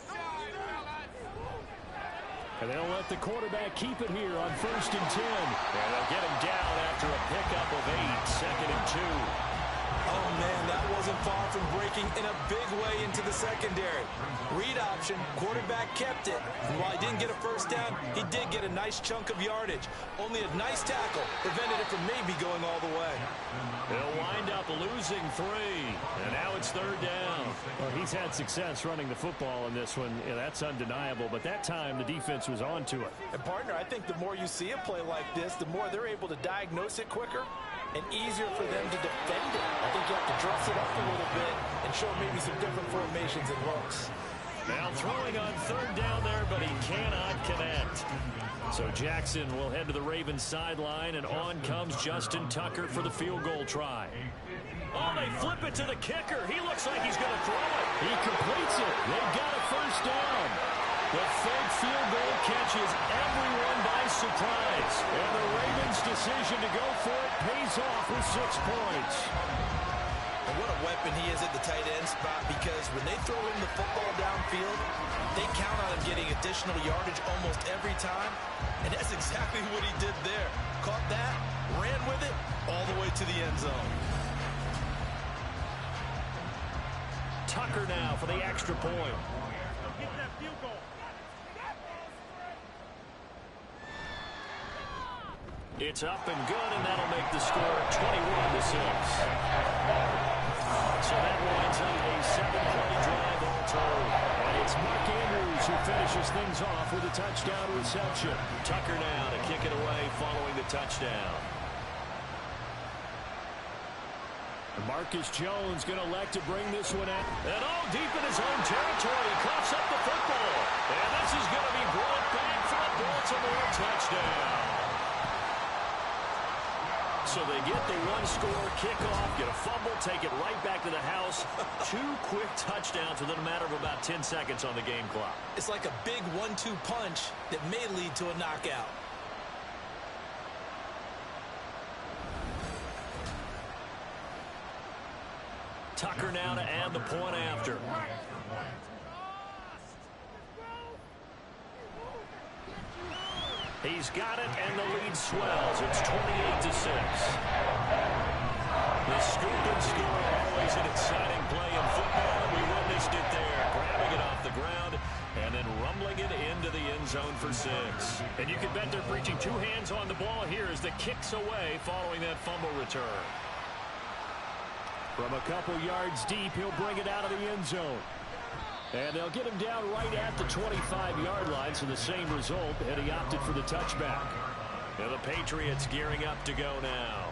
And they'll let the quarterback keep it here on 1st and 10. And they'll get him down after a pickup of 8, 2nd and 2. Oh, man, that wasn't far from breaking in a big way into the secondary. Read option, quarterback kept it. And while he didn't get a 1st down, he did get a nice chunk of yardage. Only a nice tackle prevented it from maybe going all the way. They'll wind up losing 3. And now it's 3rd down. Well, he's had success running the football in this one. Yeah, that's undeniable. But that time, the defense was on to it. And, partner, I think the more you see a play like this, the more they're able to diagnose it quicker and easier for them to defend it. I think you have to dress it up a little bit and show maybe some different formations and looks. Now throwing on 3rd down there, but he cannot connect. So Jackson will head to the Ravens sideline, and on comes Justin Tucker for the field goal try. Oh, they flip it to the kicker. He looks like he's going to throw it. He completes it. They've got a 1st down. The 3rd field goal catches everyone by surprise. And the Ravens' decision to go for it pays off with 6 points. And what a weapon he is at the tight end spot, because when they throw him the football downfield, they count on him getting additional yardage almost every time. And that's exactly what he did there. Caught that, ran with it, all the way to the end zone. Tucker now for the extra point. It's up and good, and that'll make the score 21-6. So that winds up a 7-play drive all told. And it's Mark Andrews who finishes things off with a touchdown reception. Tucker now to kick it away following the touchdown. Marcus Jones going to elect to bring this one out. And deep in his own territory. He coughs up the football. And this is going to be brought back for a Baltimore touchdown. So they get the one-score kickoff, get a fumble, take it right back to the house. 2 quick touchdowns within a matter of about 10 seconds on the game clock. It's like a big 1-2 punch that may lead to a knockout. Tucker now to add the point after. He's got it, and the lead swells. It's 28-6. The scoop and score always an exciting play in football, and we witnessed it there. Grabbing it off the ground and then rumbling it into the end zone for 6. And you can bet they're preaching 2 hands on the ball here as the kick's away following that fumble return. From a couple yards deep, he'll bring it out of the end zone. And they'll get him down right at the 25-yard line, so the same result, and he opted for the touchback. And the Patriots gearing up to go now.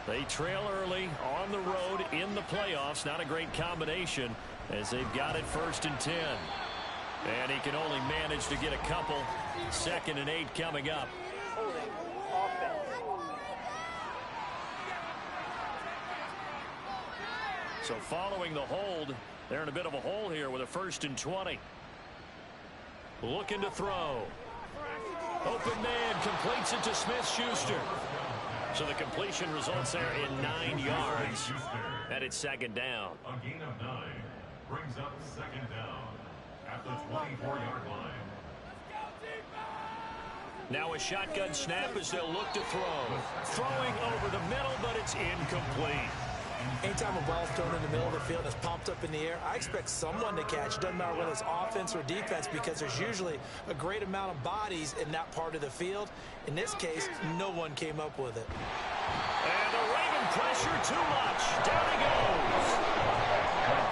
They trail early on the road in the playoffs. Not a great combination as they've got it 1st and 10. And he can only manage to get a couple. 2nd and 8 coming up. So following the hold, they're in a bit of a hole here with a 1st and 20. Looking to throw. Open man completes it to Smith-Schuster. So the completion results there in 9 yards. And it's 2nd down. A gain of 9 brings up 2nd down at the 24-yard line. Now a shotgun snap as they'll look to throw. Throwing over the middle, but it's incomplete. Anytime a ball's thrown in the middle of the field and it's popped up in the air, I expect someone to catch. It doesn't matter whether it's offense or defense, because there's usually a great amount of bodies in that part of the field. In this case, no one came up with it. And the Raven pressure too much. Down he goes.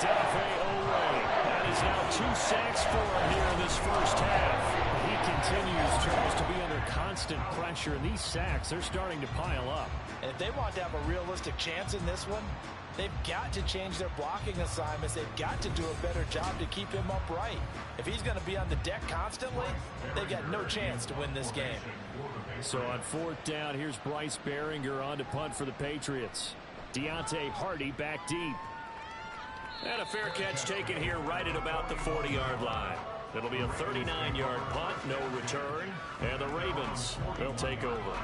That is now 2 sacks for him here in this first half. He continues, Charles, to be under constant pressure. And these sacks, they're starting to pile up. And if they want to have a realistic chance in this one, they've got to change their blocking assignments. They've got to do a better job to keep him upright. If he's going to be on the deck constantly, they've got no chance to win this game. So on 4th down, here's Bryce Behringer on to punt for the Patriots. Deontay Hardy back deep. And a fair catch taken here right at about the 40-yard line. It'll be a 39-yard punt, no return. And the Ravens, they'll take over.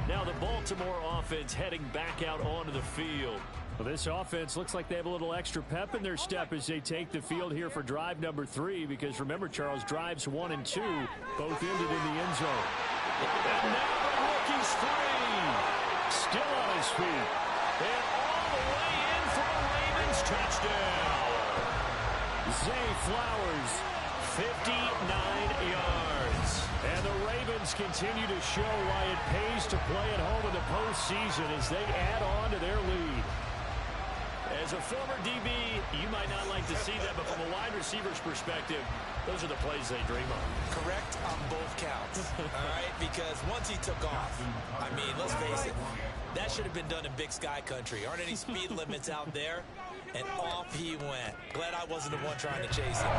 Now the Baltimore offense heading back out onto the field. Well, this offense looks like they have a little extra pep in their step as they take the field here for drive number 3. Because remember, Charles, drives 1 and 2 both ended in the end zone. And now the rookie's free. Still on his feet. And all the way in for a Ravens touchdown. Zay Flowers, 59 yards. And the Ravens continue to show why it pays to play at home in the postseason as they add on to their lead. As a former DB, you might not like to see that, but from a wide receiver's perspective, those are the plays they dream of. Correct on both counts, all right? Because once he took off, I mean, let's face it, that should have been done in Big Sky country. Aren't any speed limits out there? And off he went. Glad I wasn't the one trying to chase him.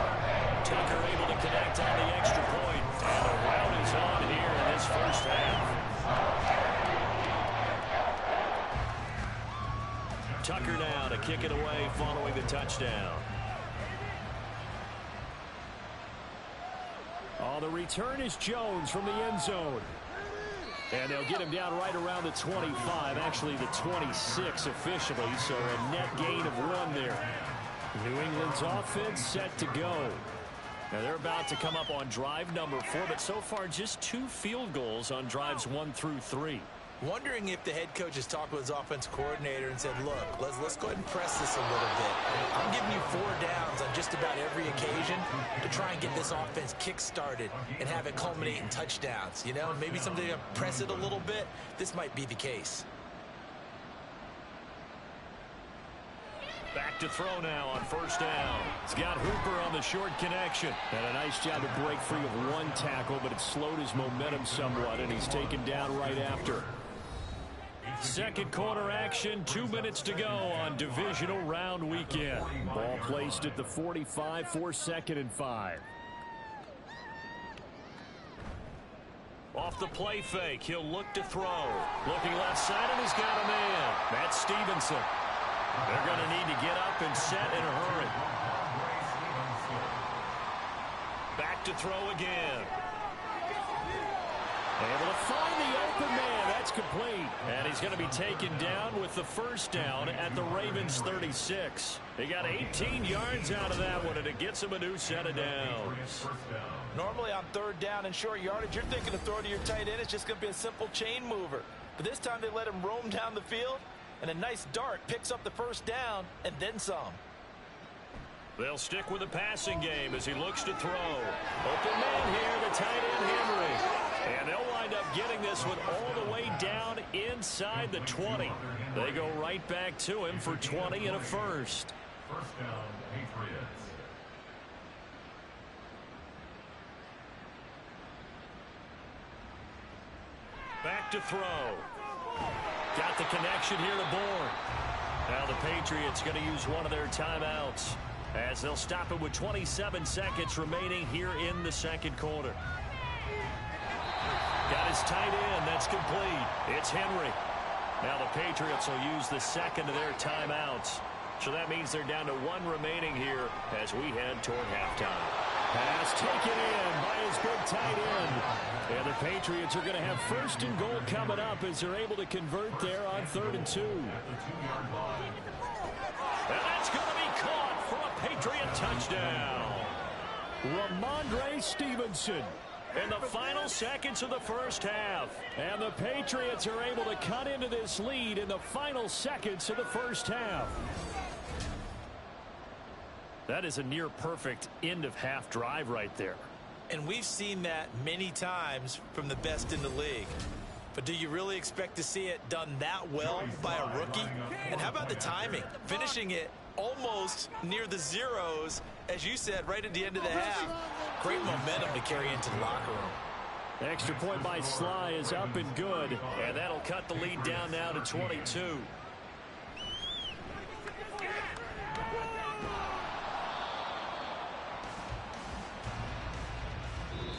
Tucker able to connect on the extra point. And the route is on here in this first half. Tucker now to kick it away following the touchdown. Oh, the return is Jones from the end zone. And they'll get him down right around the 25, actually the 26 officially, so a net gain of 1 there. New England's offense set to go. Now they're about to come up on drive number 4, but so far just 2 field goals on drives 1 through 3. Wondering if the head coach has talked with his offensive coordinator and said, look, let's go ahead and press this a little bit. I'm giving you 4 downs on just about every occasion to try and get this offense kick-started and have it culminate in touchdowns. You know, maybe something to press it a little bit. This might be the case. Back to throw now on first down. He's got Hooper on the short connection. And a nice job to break free of 1 tackle, but it slowed his momentum somewhat, and he's taken down right after. Second quarter action, 2 minutes to go on divisional round weekend. Ball placed at the 45 for 2nd and 5. Off the play fake, he'll look to throw. Looking left side, and he's got a man. That's Stevenson. They're going to need to get up and set in a hurry. Back to throw again. Able to find the open man. That's complete. And he's going to be taken down with the first down at the Ravens 36. They got 18 yards out of that one, and it gets him a new set of downs. Normally on 3rd down and short yardage, you're thinking of throw to your tight end. It's just going to be a simple chain mover. But this time they let him roam down the field, and a nice dart picks up the first down and then some. They'll stick with the passing game as he looks to throw. Open man here, the tight end Henry. And they'll wind up getting this one all the way down inside the 20. They go right back to him for 20 and a first. First down, Patriots. Back to throw. Got the connection here to Bourne. Now the Patriots going to use one of their timeouts as they'll stop it with 27 seconds remaining here in the second quarter. Got his tight end. That's complete. It's Henry. Now the Patriots will use the second of their timeouts. So that means they're down to 1 remaining here as we head toward halftime. Pass taken in by his big tight end. And the Patriots are going to have 1st and goal coming up as they're able to convert there on 3rd and 2. And that's going to be caught for a Patriot touchdown. Ramondre Stevenson in the final seconds of the first half. And the Patriots are able to cut into this lead in the final seconds of the first half. That is a near-perfect end-of-half drive right there. And we've seen that many times from the best in the league. But do you really expect to see it done that well by a rookie? And how about the timing? Finishing it almost near the zeros, as you said, right at the end of the half. Great momentum to carry into the locker room. The extra point by Sly is up and good. And that'll cut the lead down now to 22.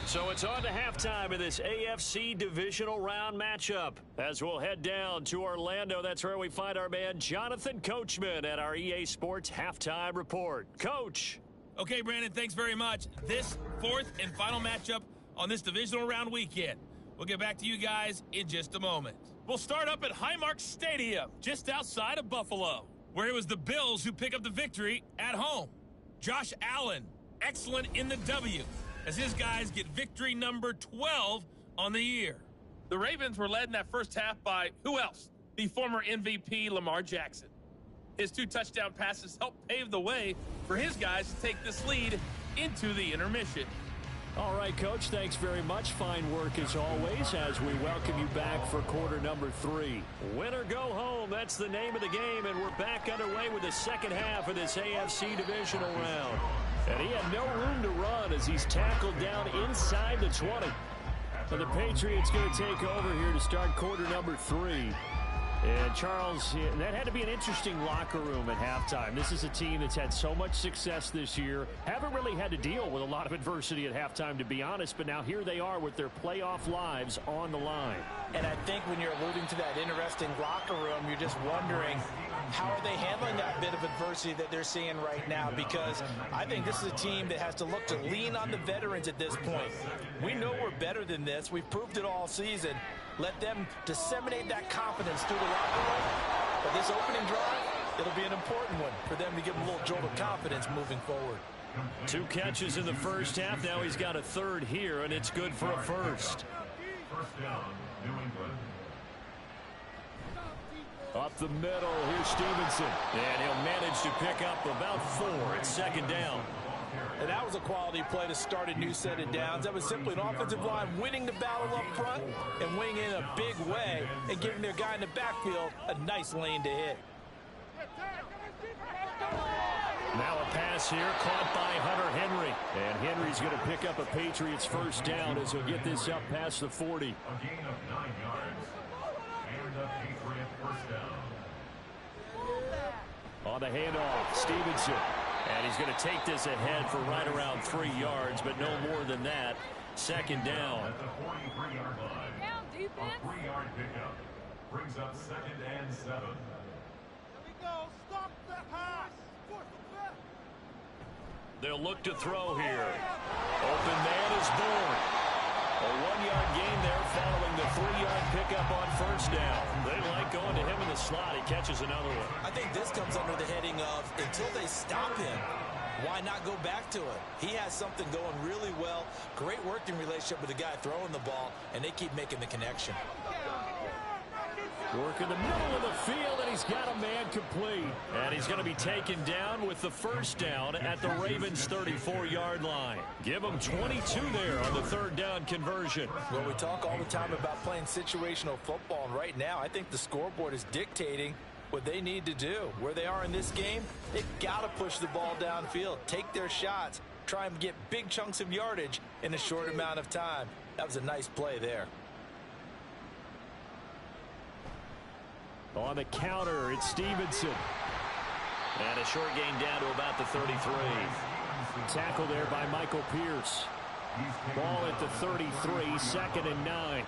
So it's on to halftime of this AFC divisional round matchup. As we'll head down to Orlando, that's where we find our man Jonathan Coachman at our EA Sports Halftime Report. Coach. Okay, Brandon, thanks very much. This 4th and final matchup on this divisional round weekend. We'll get back to you guys in just a moment. We'll start up at Highmark Stadium, just outside of Buffalo, where it was the Bills who pick up the victory at home. Josh Allen, excellent in the W, as his guys get victory number 12 on the year. The Ravens were led in that first half by, who else? The former MVP Lamar Jackson. His 2 touchdown passes helped pave the way for his guys to take this lead into the intermission. All right, Coach, thanks very much. Fine work as always as we welcome you back for quarter number 3. Win or go home, that's the name of the game, and we're back underway with the second half of this AFC divisional round. And he had no room to run as he's tackled down inside the 20. So the Patriots going to take over here to start quarter number 3. And Charles, that had to be an interesting locker room at halftime. This is a team that's had so much success this year. Haven't really had to deal with a lot of adversity at halftime, to be honest. But now here they are with their playoff lives on the line. And I think when you're alluding to that interesting locker room, you're just wondering, How are they handling that bit of adversity that they're seeing right now? Because I think this is a team that has to look to lean on the veterans at this point. We know we're better than this. We've proved it all season. Let them disseminate that confidence through the locker room. But this opening drive, it'll be an important one for them to give them a little jolt of confidence moving forward. 2 catches in the first half. Now he's got a third here, and it's good for a first. First down, New England. Up the middle, here's Stevenson. And he'll manage to pick up about 4. It's second down. And that was a quality play to start a new set of downs. That was simply an offensive line winning the battle up front and winning in a big way and giving their guy in the backfield a nice lane to hit. Now a pass here caught by Hunter Henry. And Henry's going to pick up a Patriots first down as he'll get this up past the 40. A gain of 9 yards. And a Patriot first down. On the handoff, Stevenson. And he's going to take this ahead for right around 3 yards, but no more than that. Second down. At the 43-yard line. Down, defense. A 3-yard pickup brings up 2nd and 7. Here we go. Stop the pass. They'll look to throw here. Open man is born. A 1-yard gain there following the 3-yard pickup on first down. They like going to him in the slot. He catches another one. I think this comes under the heading of until they stop him, why not go back to it? He has something going really well. Great working relationship with the guy throwing the ball, and they keep making the connection. Work in the middle of the field, and he's got a man complete. And he's going to be taken down with the first down at the Ravens' 34-yard line. Give him 22 there on the third down conversion. Well, we talk all the time about playing situational football, and right now I think the scoreboard is dictating what they need to do. Where they are in this game, they've got to push the ball downfield, take their shots, try and get big chunks of yardage in a short amount of time. That was a nice play there. On the counter, it's Stevenson. And a short gain down to about the 33. Tackle there by Michael Pierce. Ball at the 33, 2nd and 9. A gain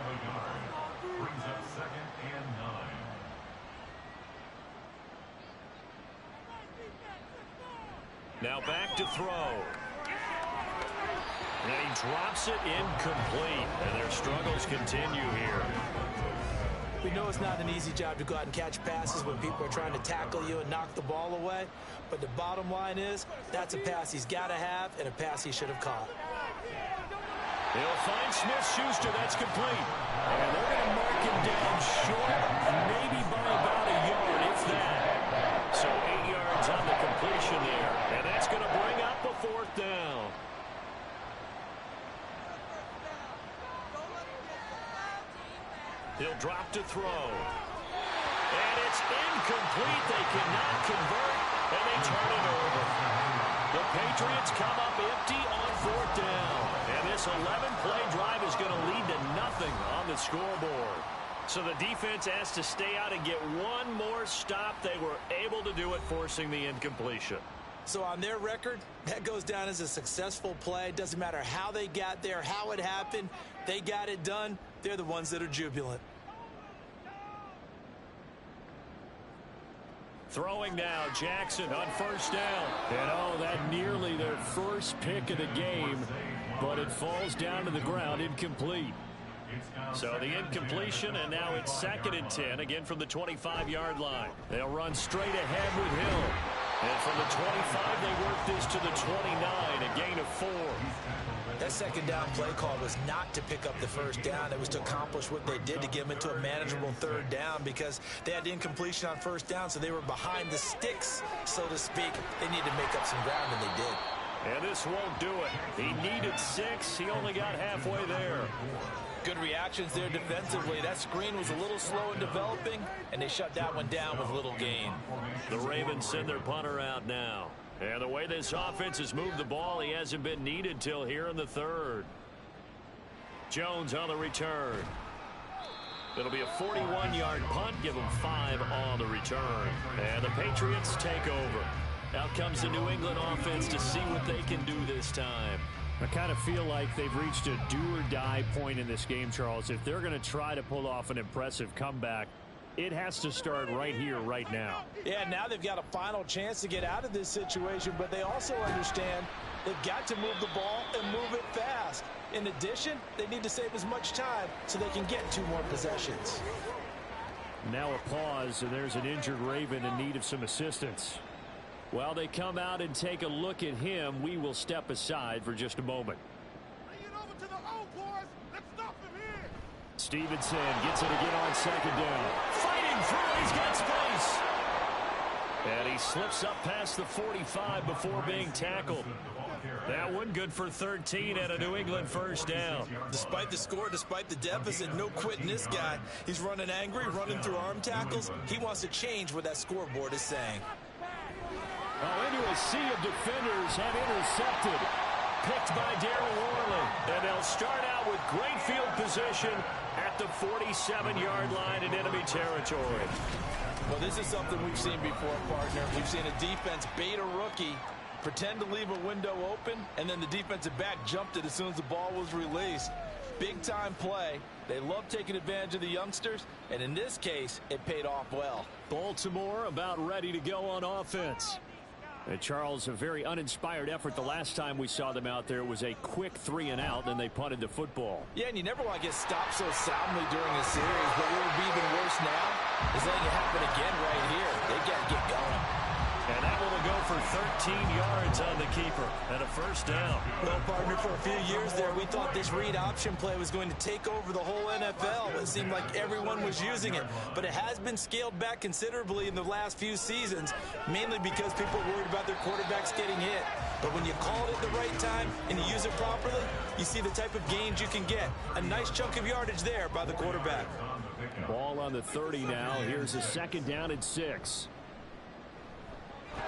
of a yard brings up 2nd and 9. Now back to throw. And he drops it incomplete. And their struggles continue here. We know it's not an easy job to go out and catch passes when people are trying to tackle you and knock the ball away. But the bottom line is that's a pass he's got to have and a pass he should have caught. He'll find Smith-Schuster. That's complete. And they're going to mark him down short, maybe by about a yard, if that. So 8 yards on the completion there. And that's going to bring up a 4th down. He'll drop to throw. And it's incomplete. They cannot convert, and they turn it over. The Patriots come up empty on 4th down. And this 11-play drive is going to lead to nothing on the scoreboard. So the defense has to stay out and get one more stop. They were able to do it, forcing the incompletion. So on their record, that goes down as a successful play. It doesn't matter how they got there, how it happened. They got it done. They're the ones that are jubilant. Throwing now, Jackson on first down. And oh, that nearly their first pick of the game, but it falls down to the ground, incomplete. So the incompletion, and now it's 2nd and 10, again from the 25-yard line. They'll run straight ahead with Hill. And from the 25, they work this to the 29, a gain of 4. That second down play call was not to pick up the first down. It was to accomplish what they did to get them into a manageable 3rd down because they had the incompletion on first down, so they were behind the sticks, so to speak. They needed to make up some ground, and they did. And this won't do it. He needed 6. He only got halfway there. Good reactions there defensively. That screen was a little slow in developing, and they shut that one down with little gain. The Ravens send their punter out now. And the way this offense has moved the ball, he hasn't been needed till here in the 3rd. Jones on the return. It'll be a 41-yard punt. Give them 5 on the return. And the Patriots take over. Out comes the New England offense to see what they can do this time. I kind of feel like they've reached a do-or-die point in this game, Charles. If they're going to try to pull off an impressive comeback, It has to start right here, right now. Yeah, now they've got a final chance to get out of this situation, but they also understand they've got to move the ball and move it fast. In addition, they need to save as much time so they can get 2 more possessions. Now a pause, and there's an injured Raven in need of some assistance. While they come out and take a look at him, we will step aside for just a moment. Bring it over to the O, boys. Let's stop him here. Stevenson gets it again on 2nd down. Fighting through, he's got space. And he slips up past the 45 before being tackled. That one good for 13 and a New England first down. Despite the score, despite the deficit, no quitting this guy. He's running angry, running through arm tackles. He wants to change what that scoreboard is saying. Oh, into a sea of defenders have intercepted. Picked by Darryl Worley. And they'll start out with great field position at the 47-yard line in enemy territory. Well, this is something we've seen before, partner. We've seen a defense bait a rookie, pretend to leave a window open, and then the defensive back jumped it as soon as the ball was released. Big-time play. They love taking advantage of the youngsters, and in this case, it paid off well. Baltimore about ready to go on offense. And Charles, a very uninspired effort the last time we saw them out there. It was a quick 3-and-out, and they punted the football. Yeah, and you never want to get stopped so soundly during a series, but what would be even worse now is letting it happen again right here. They got to get going. And that one will go for 13 yards on the keeper and a first down. Well, partner, for a few years there, we thought this read option play was going to take over the whole NFL. It seemed like everyone was using it, but it has been scaled back considerably in the last few seasons, mainly because people are worried about their quarterbacks getting hit. But when you call it at the right time and you use it properly, you see the type of gains you can get. A nice chunk of yardage there by the quarterback. Ball on the 30 now. Here's a 2nd down and 6. A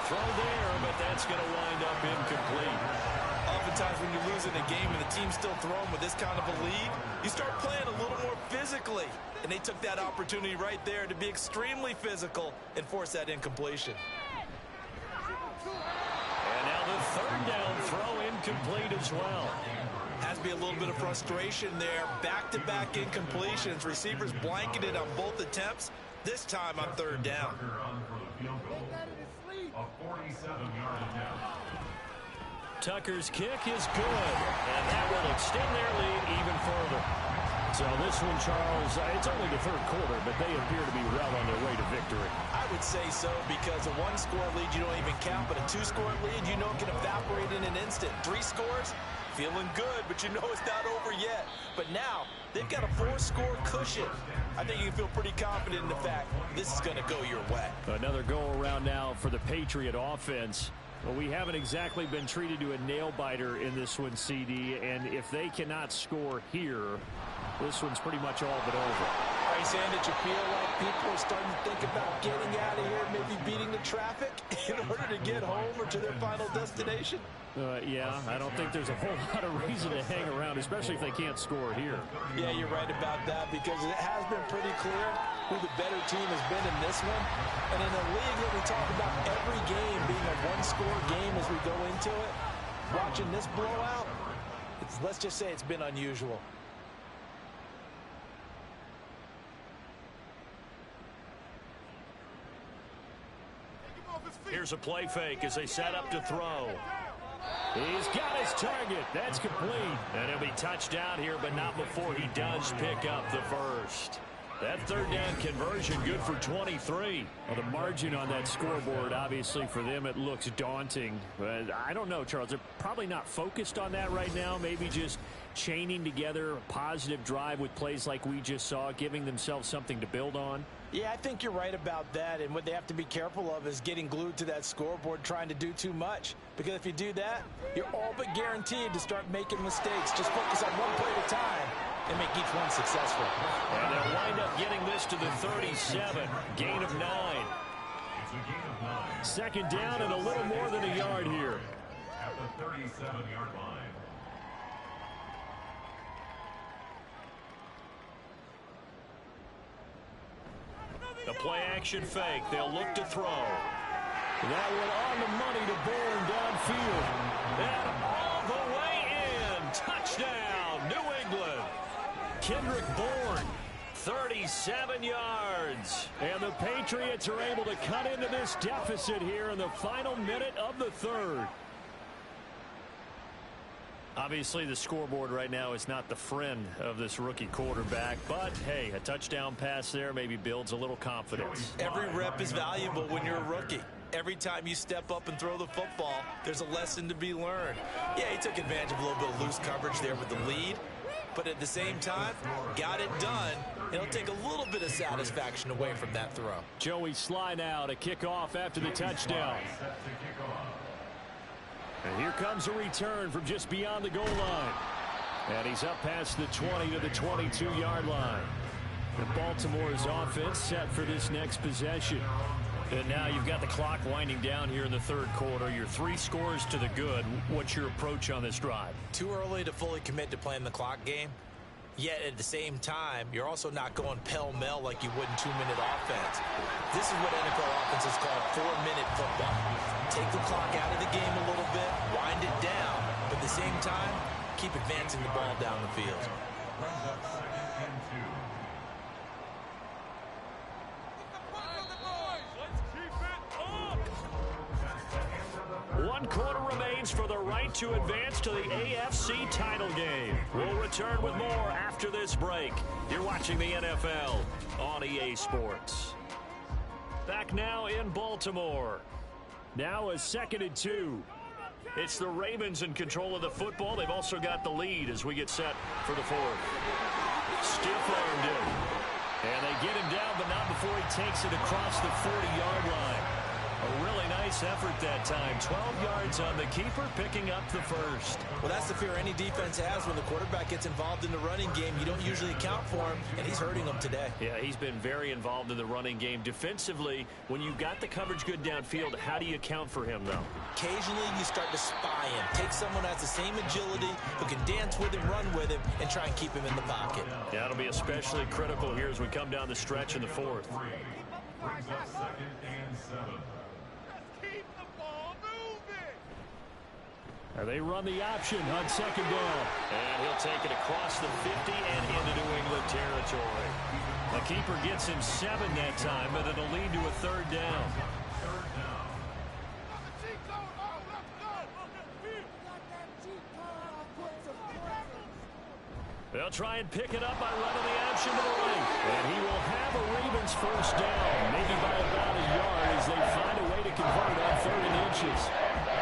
throw there, but that's going to wind up incomplete. Oftentimes when you're losing a game and the team's still throwing with this kind of a lead, you start playing a little more physically. And they took that opportunity right there to be extremely physical and force that incompletion. And now the 3rd down throw incomplete as well. Has to be a little bit of frustration there. Back-to-back incompletions. Receivers blanketed on both attempts. This time on 3rd down. A 47-yard attempt. Tucker's kick is good, and that will extend their lead even further. So this one, Charles, it's only the 3rd quarter, but they appear to be well on their way to victory. I would say so, because a 1-score lead you don't even count, but a 2-score lead you know can evaporate in an instant. 3 scores, feeling good, but you know it's not over yet. But now they've got a 4-score cushion. I think you can feel pretty confident in the fact this is going to go your way. Another go-around now for the Patriot offense. Well, we haven't exactly been treated to a nail-biter in this one, CD, and if they cannot score here, this one's pretty much all but over. Are you saying that you feel like people are starting to think about getting out of here, maybe beating the traffic in order to get home or to their final destination? Yeah, I don't think there's a whole lot of reason to hang around, especially if they can't score here. Yeah, you're right about that, because it has been pretty clear who the better team has been in this one. And in a league that we talk about every game being a 1-score game as we go into it, watching this blowout, let's just say it's been unusual. Here's a play fake as they set up to throw. He's got his target. That's complete. And he'll be touchdown here, but not before he does pick up the first. That 3rd down conversion good for 23. Well, the margin on that scoreboard, obviously for them, it looks daunting. But I don't know, Charles. They're probably not focused on that right now. Maybe just chaining together a positive drive with plays like we just saw, giving themselves something to build on. Yeah, I think you're right about that, and what they have to be careful of is getting glued to that scoreboard trying to do too much, because if you do that, you're all but guaranteed to start making mistakes. Just focus on one play at a time and make each one successful. And they'll wind up getting this to the 37, gain of 9. It's a gain of 9. 2nd down and a little more than a yard here. At the 37-yard line. The play-action fake. They'll look to throw. That one on the money to Bourne downfield. And all the way in. Touchdown, New England. Kendrick Bourne, 37 yards. And the Patriots are able to cut into this deficit here in the final minute of the third. Obviously, the scoreboard right now is not the friend of this rookie quarterback. But, hey, a touchdown pass there maybe builds a little confidence. Every rep is valuable when you're a rookie. Every time you step up and throw the football, there's a lesson to be learned. Yeah, he took advantage of a little bit of loose coverage there with the lead. But at the same time, got it done. It'll take a little bit of satisfaction away from that throw. Joey Sly now to kick off after the touchdown. And here comes a return from just beyond the goal line. And he's up past the 20 to the 22-yard line. And Baltimore's offense set for this next possession. And now you've got the clock winding down here in the third quarter. You're 3 scores to the good. What's your approach on this drive? Too early to fully commit to playing the clock game. Yet at the same time, you're also not going pell-mell like you would in 2-minute offense. This is what NFL offenses call 4-minute football. Take the clock out of the game a little bit, wind it down, but at the same time, keep advancing the ball down the field. One quarter remains for the right to advance to the AFC title game. We'll return with more after this break. You're watching the NFL on EA Sports. Back now in Baltimore. Now a 2nd and 2. It's the Ravens in control of the football. They've also got the lead as we get set for the fourth. Stiff-armed him. And they get him down, but not before he takes it across the 40-yard line. A really nice effort that time. 12 yards on the keeper, picking up the first. Well, that's the fear any defense has when the quarterback gets involved in the running game. You don't usually account for him, and he's hurting them today. Yeah, he's been very involved in the running game. Defensively, when you've got the coverage good downfield, how do you account for him, though? Occasionally, you start to spy him. Take someone that has the same agility, who can dance with him, run with him, and try and keep him in the pocket. Yeah, that'll be especially critical here as we come down the stretch in the fourth. Brings up 2nd and 7. And they run the option on 2nd down. And he'll take it across the 50 and into New England territory. The keeper gets him 7 that time, but it'll lead to a 3rd down. They'll try and pick it up by running the option to the right. And he will have a Ravens first down, maybe by about a yard as they find a way to convert on 3rd and inches.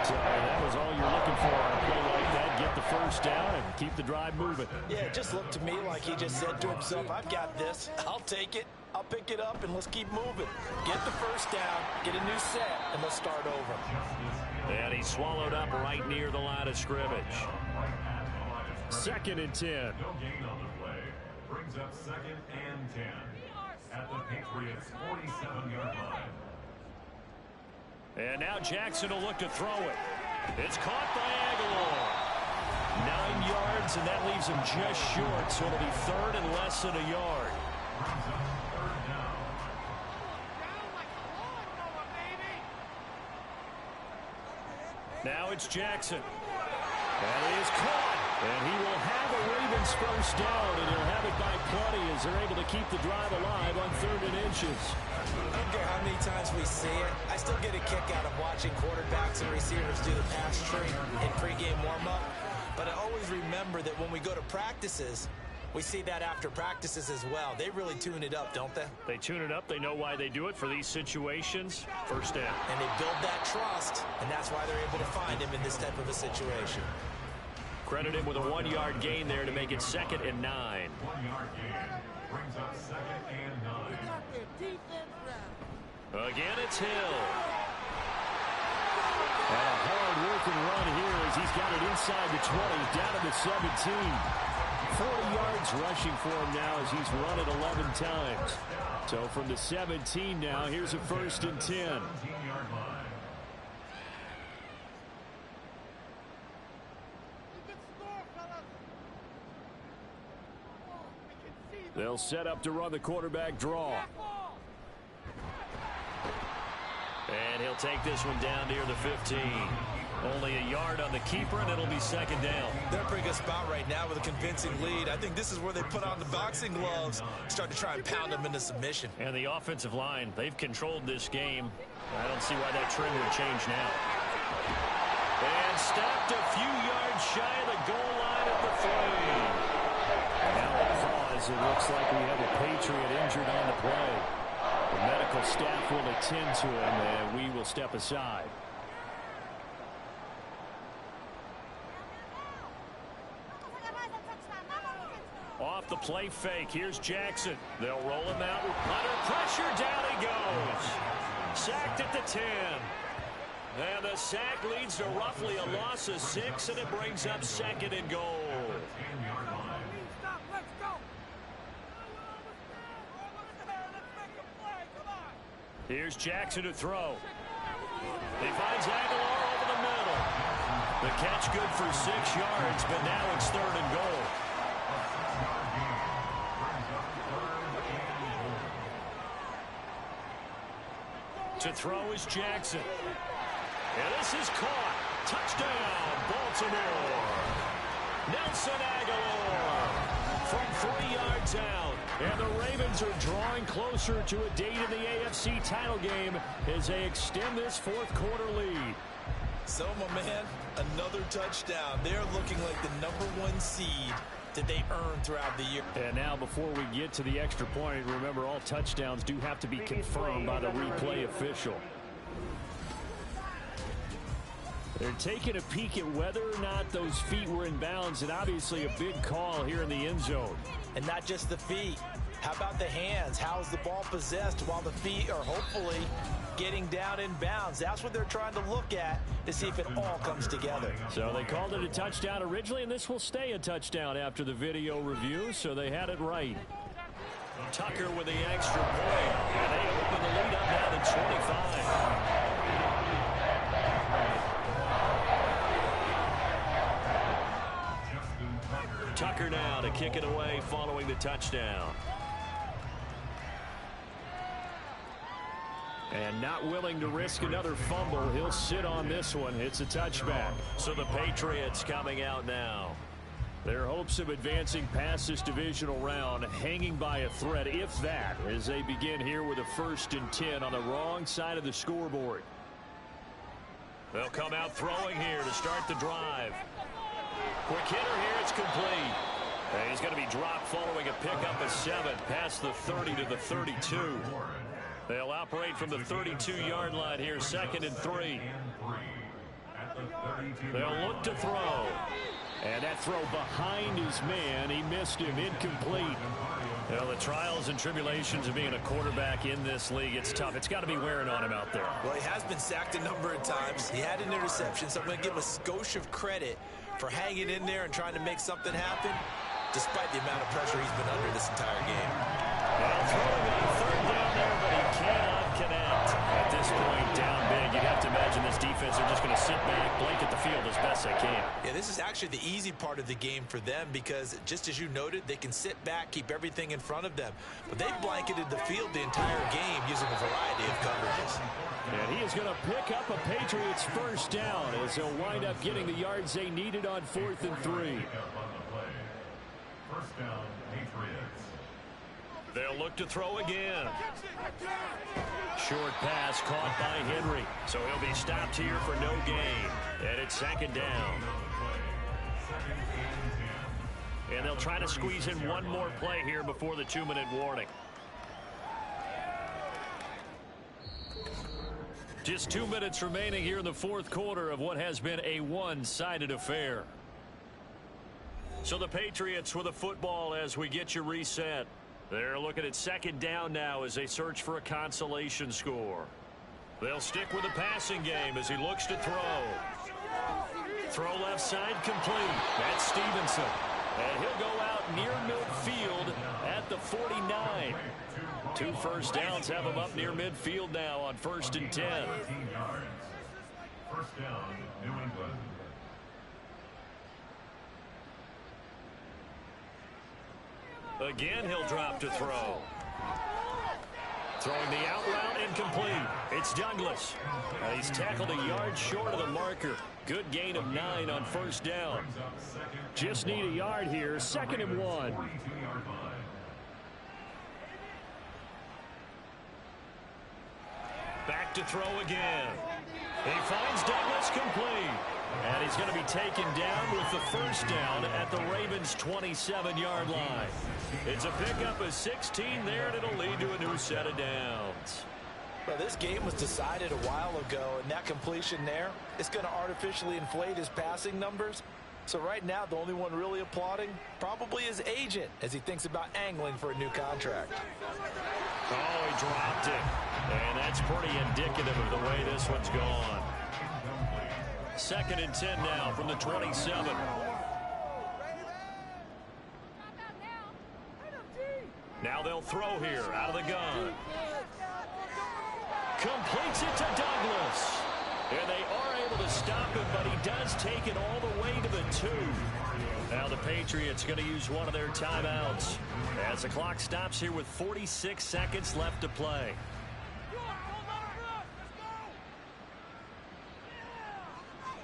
So that was all you're looking for on a play like that. Get the first down and keep the drive moving. Yeah, it just looked to me like he just said to himself, I've got this. I'll take it. I'll pick it up, and let's keep moving. Get the first down, get a new set, and let's start over. And he's swallowed up right near the line of scrimmage. 2nd and 10. No gain on the play. Brings up 2nd and 10. At the Patriots' 47-yard line. And now Jackson will look to throw it. It's caught by Aguilar. 9 yards, and that leaves him just short, so it'll be 3rd and less than a yard. Brings up 3rd down. Now it's Jackson. And he is caught. And he will have a Ravens first down, and he'll have it by plenty as they're able to keep the drive alive on 3rd and inches. I don't care how many times we see it. I still get a kick out of watching quarterbacks and receivers do the pass tree in pregame warm-up. But I always remember that when we go to practices, we see that after practices as well. They really tune it up, don't they? They tune it up. They know why they do it for these situations. First down. And they build that trust, and that's why they're able to find him in this type of a situation. Credit him with a 1-yard gain there to make it 2nd and 9. 1-yard gain. Brings up 2nd and 9. Again, it's Hill. And a hard-working run here as he's got it inside the 20, down to the 17. 40 yards rushing for him now as he's run it 11 times. So from the 17 now, here's a 1st and 10. 17-yard line. They'll set up to run the quarterback draw. And he'll take this one down near the 15. Only a yard on the keeper, and it'll be second down. They're in a pretty good spot right now with a convincing lead. I think this is where they put on the boxing gloves, start to try and pound them into submission. And the offensive line, they've controlled this game. I don't see why that trend would change now. And stopped a few yards shy of the goal line at the 3. And now a pause. It looks like we have a Patriot injured on the play. The medical staff will attend to him, and we will step aside. Off the play fake. Here's Jackson. They'll roll him out. Under pressure. Down he goes. Sacked at the 10. And the sack leads to roughly a loss of 6, and it brings up second and goal. Here's Jackson to throw. He finds Aguilar over the middle. The catch good for 6 yards, but now it's third and goal. To throw is Jackson. And this is caught. Touchdown, Baltimore. Nelson Aguilar from 3 yards out. And the Ravens are drawing closer to a date in the AFC title game as they extend this fourth quarter lead. So, my man, another touchdown. They're looking like the #1 seed that they earned throughout the year. And now before we get to the extra point, remember all touchdowns do have to be confirmed by the replay official. They're taking a peek at whether or not those feet were in bounds, and obviously a big call here in the end zone. And not just the feet. How about the hands? How's the ball possessed while the feet are hopefully getting down in bounds? That's what they're trying to look at to see if it all comes together. So they called it a touchdown originally, and this will stay a touchdown after the video review, so they had it right. Tucker with the extra point, and they open the lead up now to 25. Tucker now to kick it away following the touchdown. And not willing to risk another fumble. He'll sit on this one. It's a touchback. So the Patriots coming out now. Their hopes of advancing past this divisional round hanging by a thread, if that, as they begin here with a 1st and 10 on the wrong side of the scoreboard. They'll come out throwing here to start the drive. Quick hitter here, it's complete. And he's going to be dropped following a pickup of 7 past the 30 to the 32. They'll operate from the 32-yard line here, 2nd and 3. They'll look to throw. And that throw behind his man, he missed him, incomplete. Well, the trials and tribulations of being a quarterback in this league, it's tough. It's got to be wearing on him out there. Well, he has been sacked a number of times. He had an interception, so I'm going to give him a skosh of credit for hanging in there and trying to make something happen, despite the amount of pressure he's been under this entire game. Well, throwing on 3rd down there, but he cannot connect. At this point, down big, you'd have to imagine this defense are just going to sit back, blanket the field as best they can. Yeah, this is actually the easy part of the game for them because, just as you noted, they can sit back, keep everything in front of them. But they've blanketed the field the entire game using a variety of coverages. And he is going to pick up a Patriots 1st down as he'll wind up getting the yards they needed on 4th and 3. 1st down, Patriots. They'll look to throw again. Short pass caught by Henry. So he'll be stopped here for no gain. And it's 2nd down. And they'll try to squeeze in one more play here before the 2-minute warning. Just 2 minutes remaining here in the 4th quarter of what has been a one-sided affair. So the Patriots with a football as we get you reset. They're looking at 2nd down now as they search for a consolation score. They'll stick with the passing game as he looks to throw. Throw left side complete. That's Stevenson. And he'll go out near midfield at the 49. 2 1st downs have him up near midfield now on 1st and 10. 13 yards. 1st down, New England. Again, he'll drop to throw. Throwing the out route incomplete. It's Douglas. He's tackled a yard short of the marker. Good gain of 9 on first down. Just need a yard here. 2nd and 1. Back to throw again. He finds Douglas complete. And he's going to be taken down with the first down at the Ravens' 27-yard line. It's a pickup of 16 there, and it'll lead to a new set of downs. Well, this game was decided a while ago, and that completion there is going to artificially inflate his passing numbers. So right now, the only one really applauding probably his agent as he thinks about angling for a new contract. Oh, he dropped it. And that's pretty indicative of the way this one's gone. 2nd and 10 now from the 27. Now they'll throw here out of the gun. Completes it to Douglas. And they are able to stop him, but he does take it all the way to the 2. Now the Patriots going to use one of their timeouts as the clock stops here with 46 seconds left to play.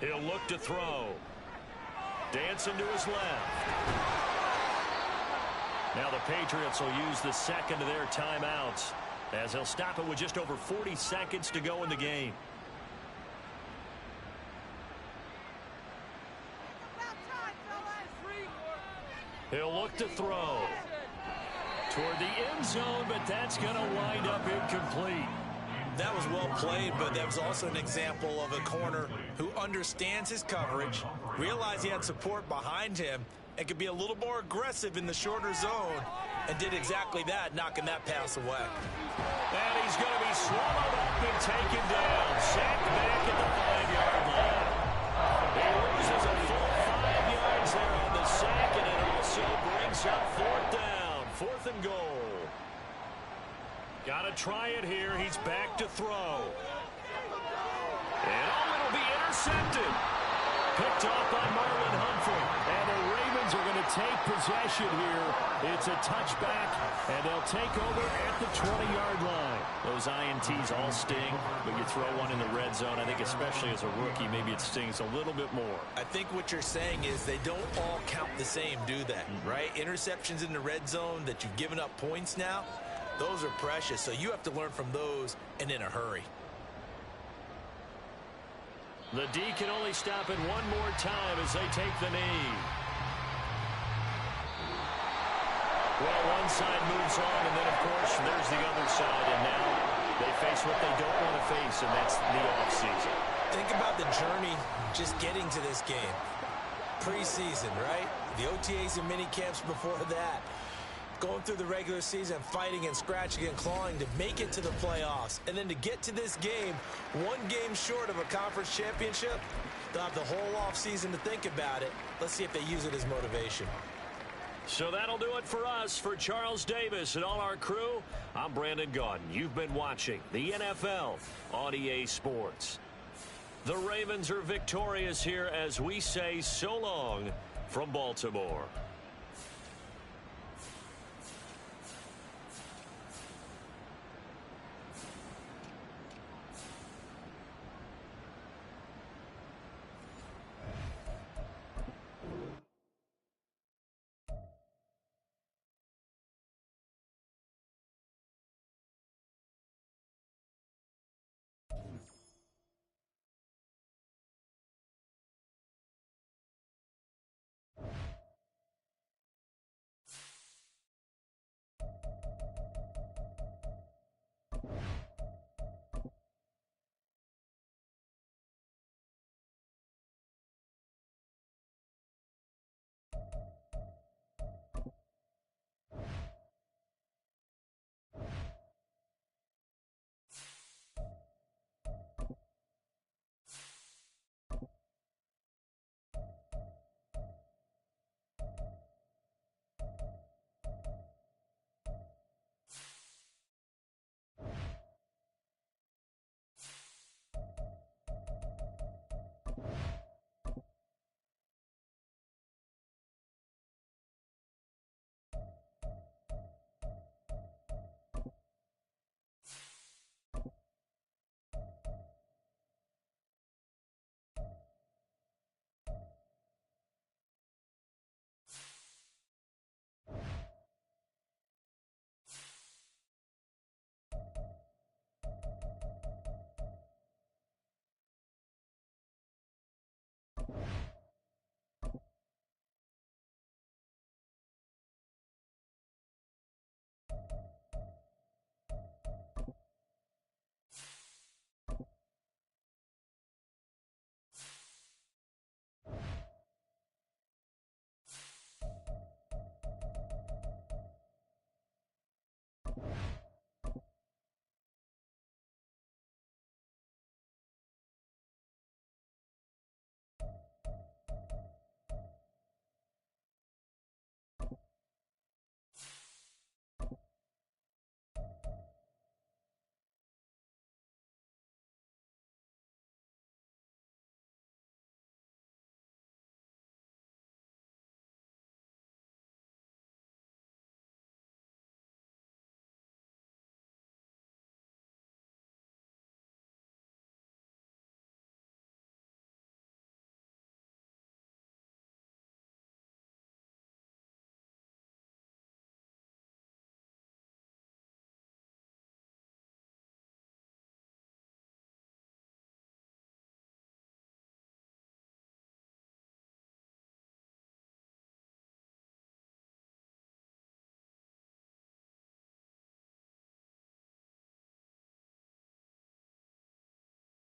He'll look to throw. Dancing to his left. Now the Patriots will use the second of their timeouts as they'll stop it with just over 40 seconds to go in the game. He'll look to throw toward the end zone, but that's going to wind up incomplete. That was well played, but that was also an example of a corner who understands his coverage, realized he had support behind him, and could be a little more aggressive in the shorter zone, and did exactly that, knocking that pass away. And he's going to be swallowed up and taken down. Sacked back at the 5-yard line. He loses a full 5 yards there on the sack, and it also brings up 4th down. 4th and goal. Got to try it here. He's back to throw. And it'll be intercepted. Picked off by Marlon Humphrey. And the Ravens are going to take possession here. It's a touchback, and they'll take over at the 20-yard line. Those INTs all sting, but you throw one in the red zone, I think especially as a rookie, maybe it stings a little bit more. I think what you're saying is they don't all count the same, do they? Right? Interceptions in the red zone that you've given up points now, those are precious, so you have to learn from those and in a hurry. The D can only stop it one more time as they take the knee. Well, one side moves on, and then, of course, there's the other side, and now they face what they don't want to face, and that's the offseason. Think about the journey just getting to this game. Preseason, right? The OTAs and mini camps before that. Going through the regular season, fighting and scratching and clawing to make it to the playoffs. And then to get to this game, one game short of a conference championship, they'll have the whole offseason to think about it. Let's see if they use it as motivation. So that'll do it for us. For Charles Davis and all our crew, I'm Brandon Gaudin. You've been watching the NFL on EA Sports. The Ravens are victorious here as we say so long from Baltimore.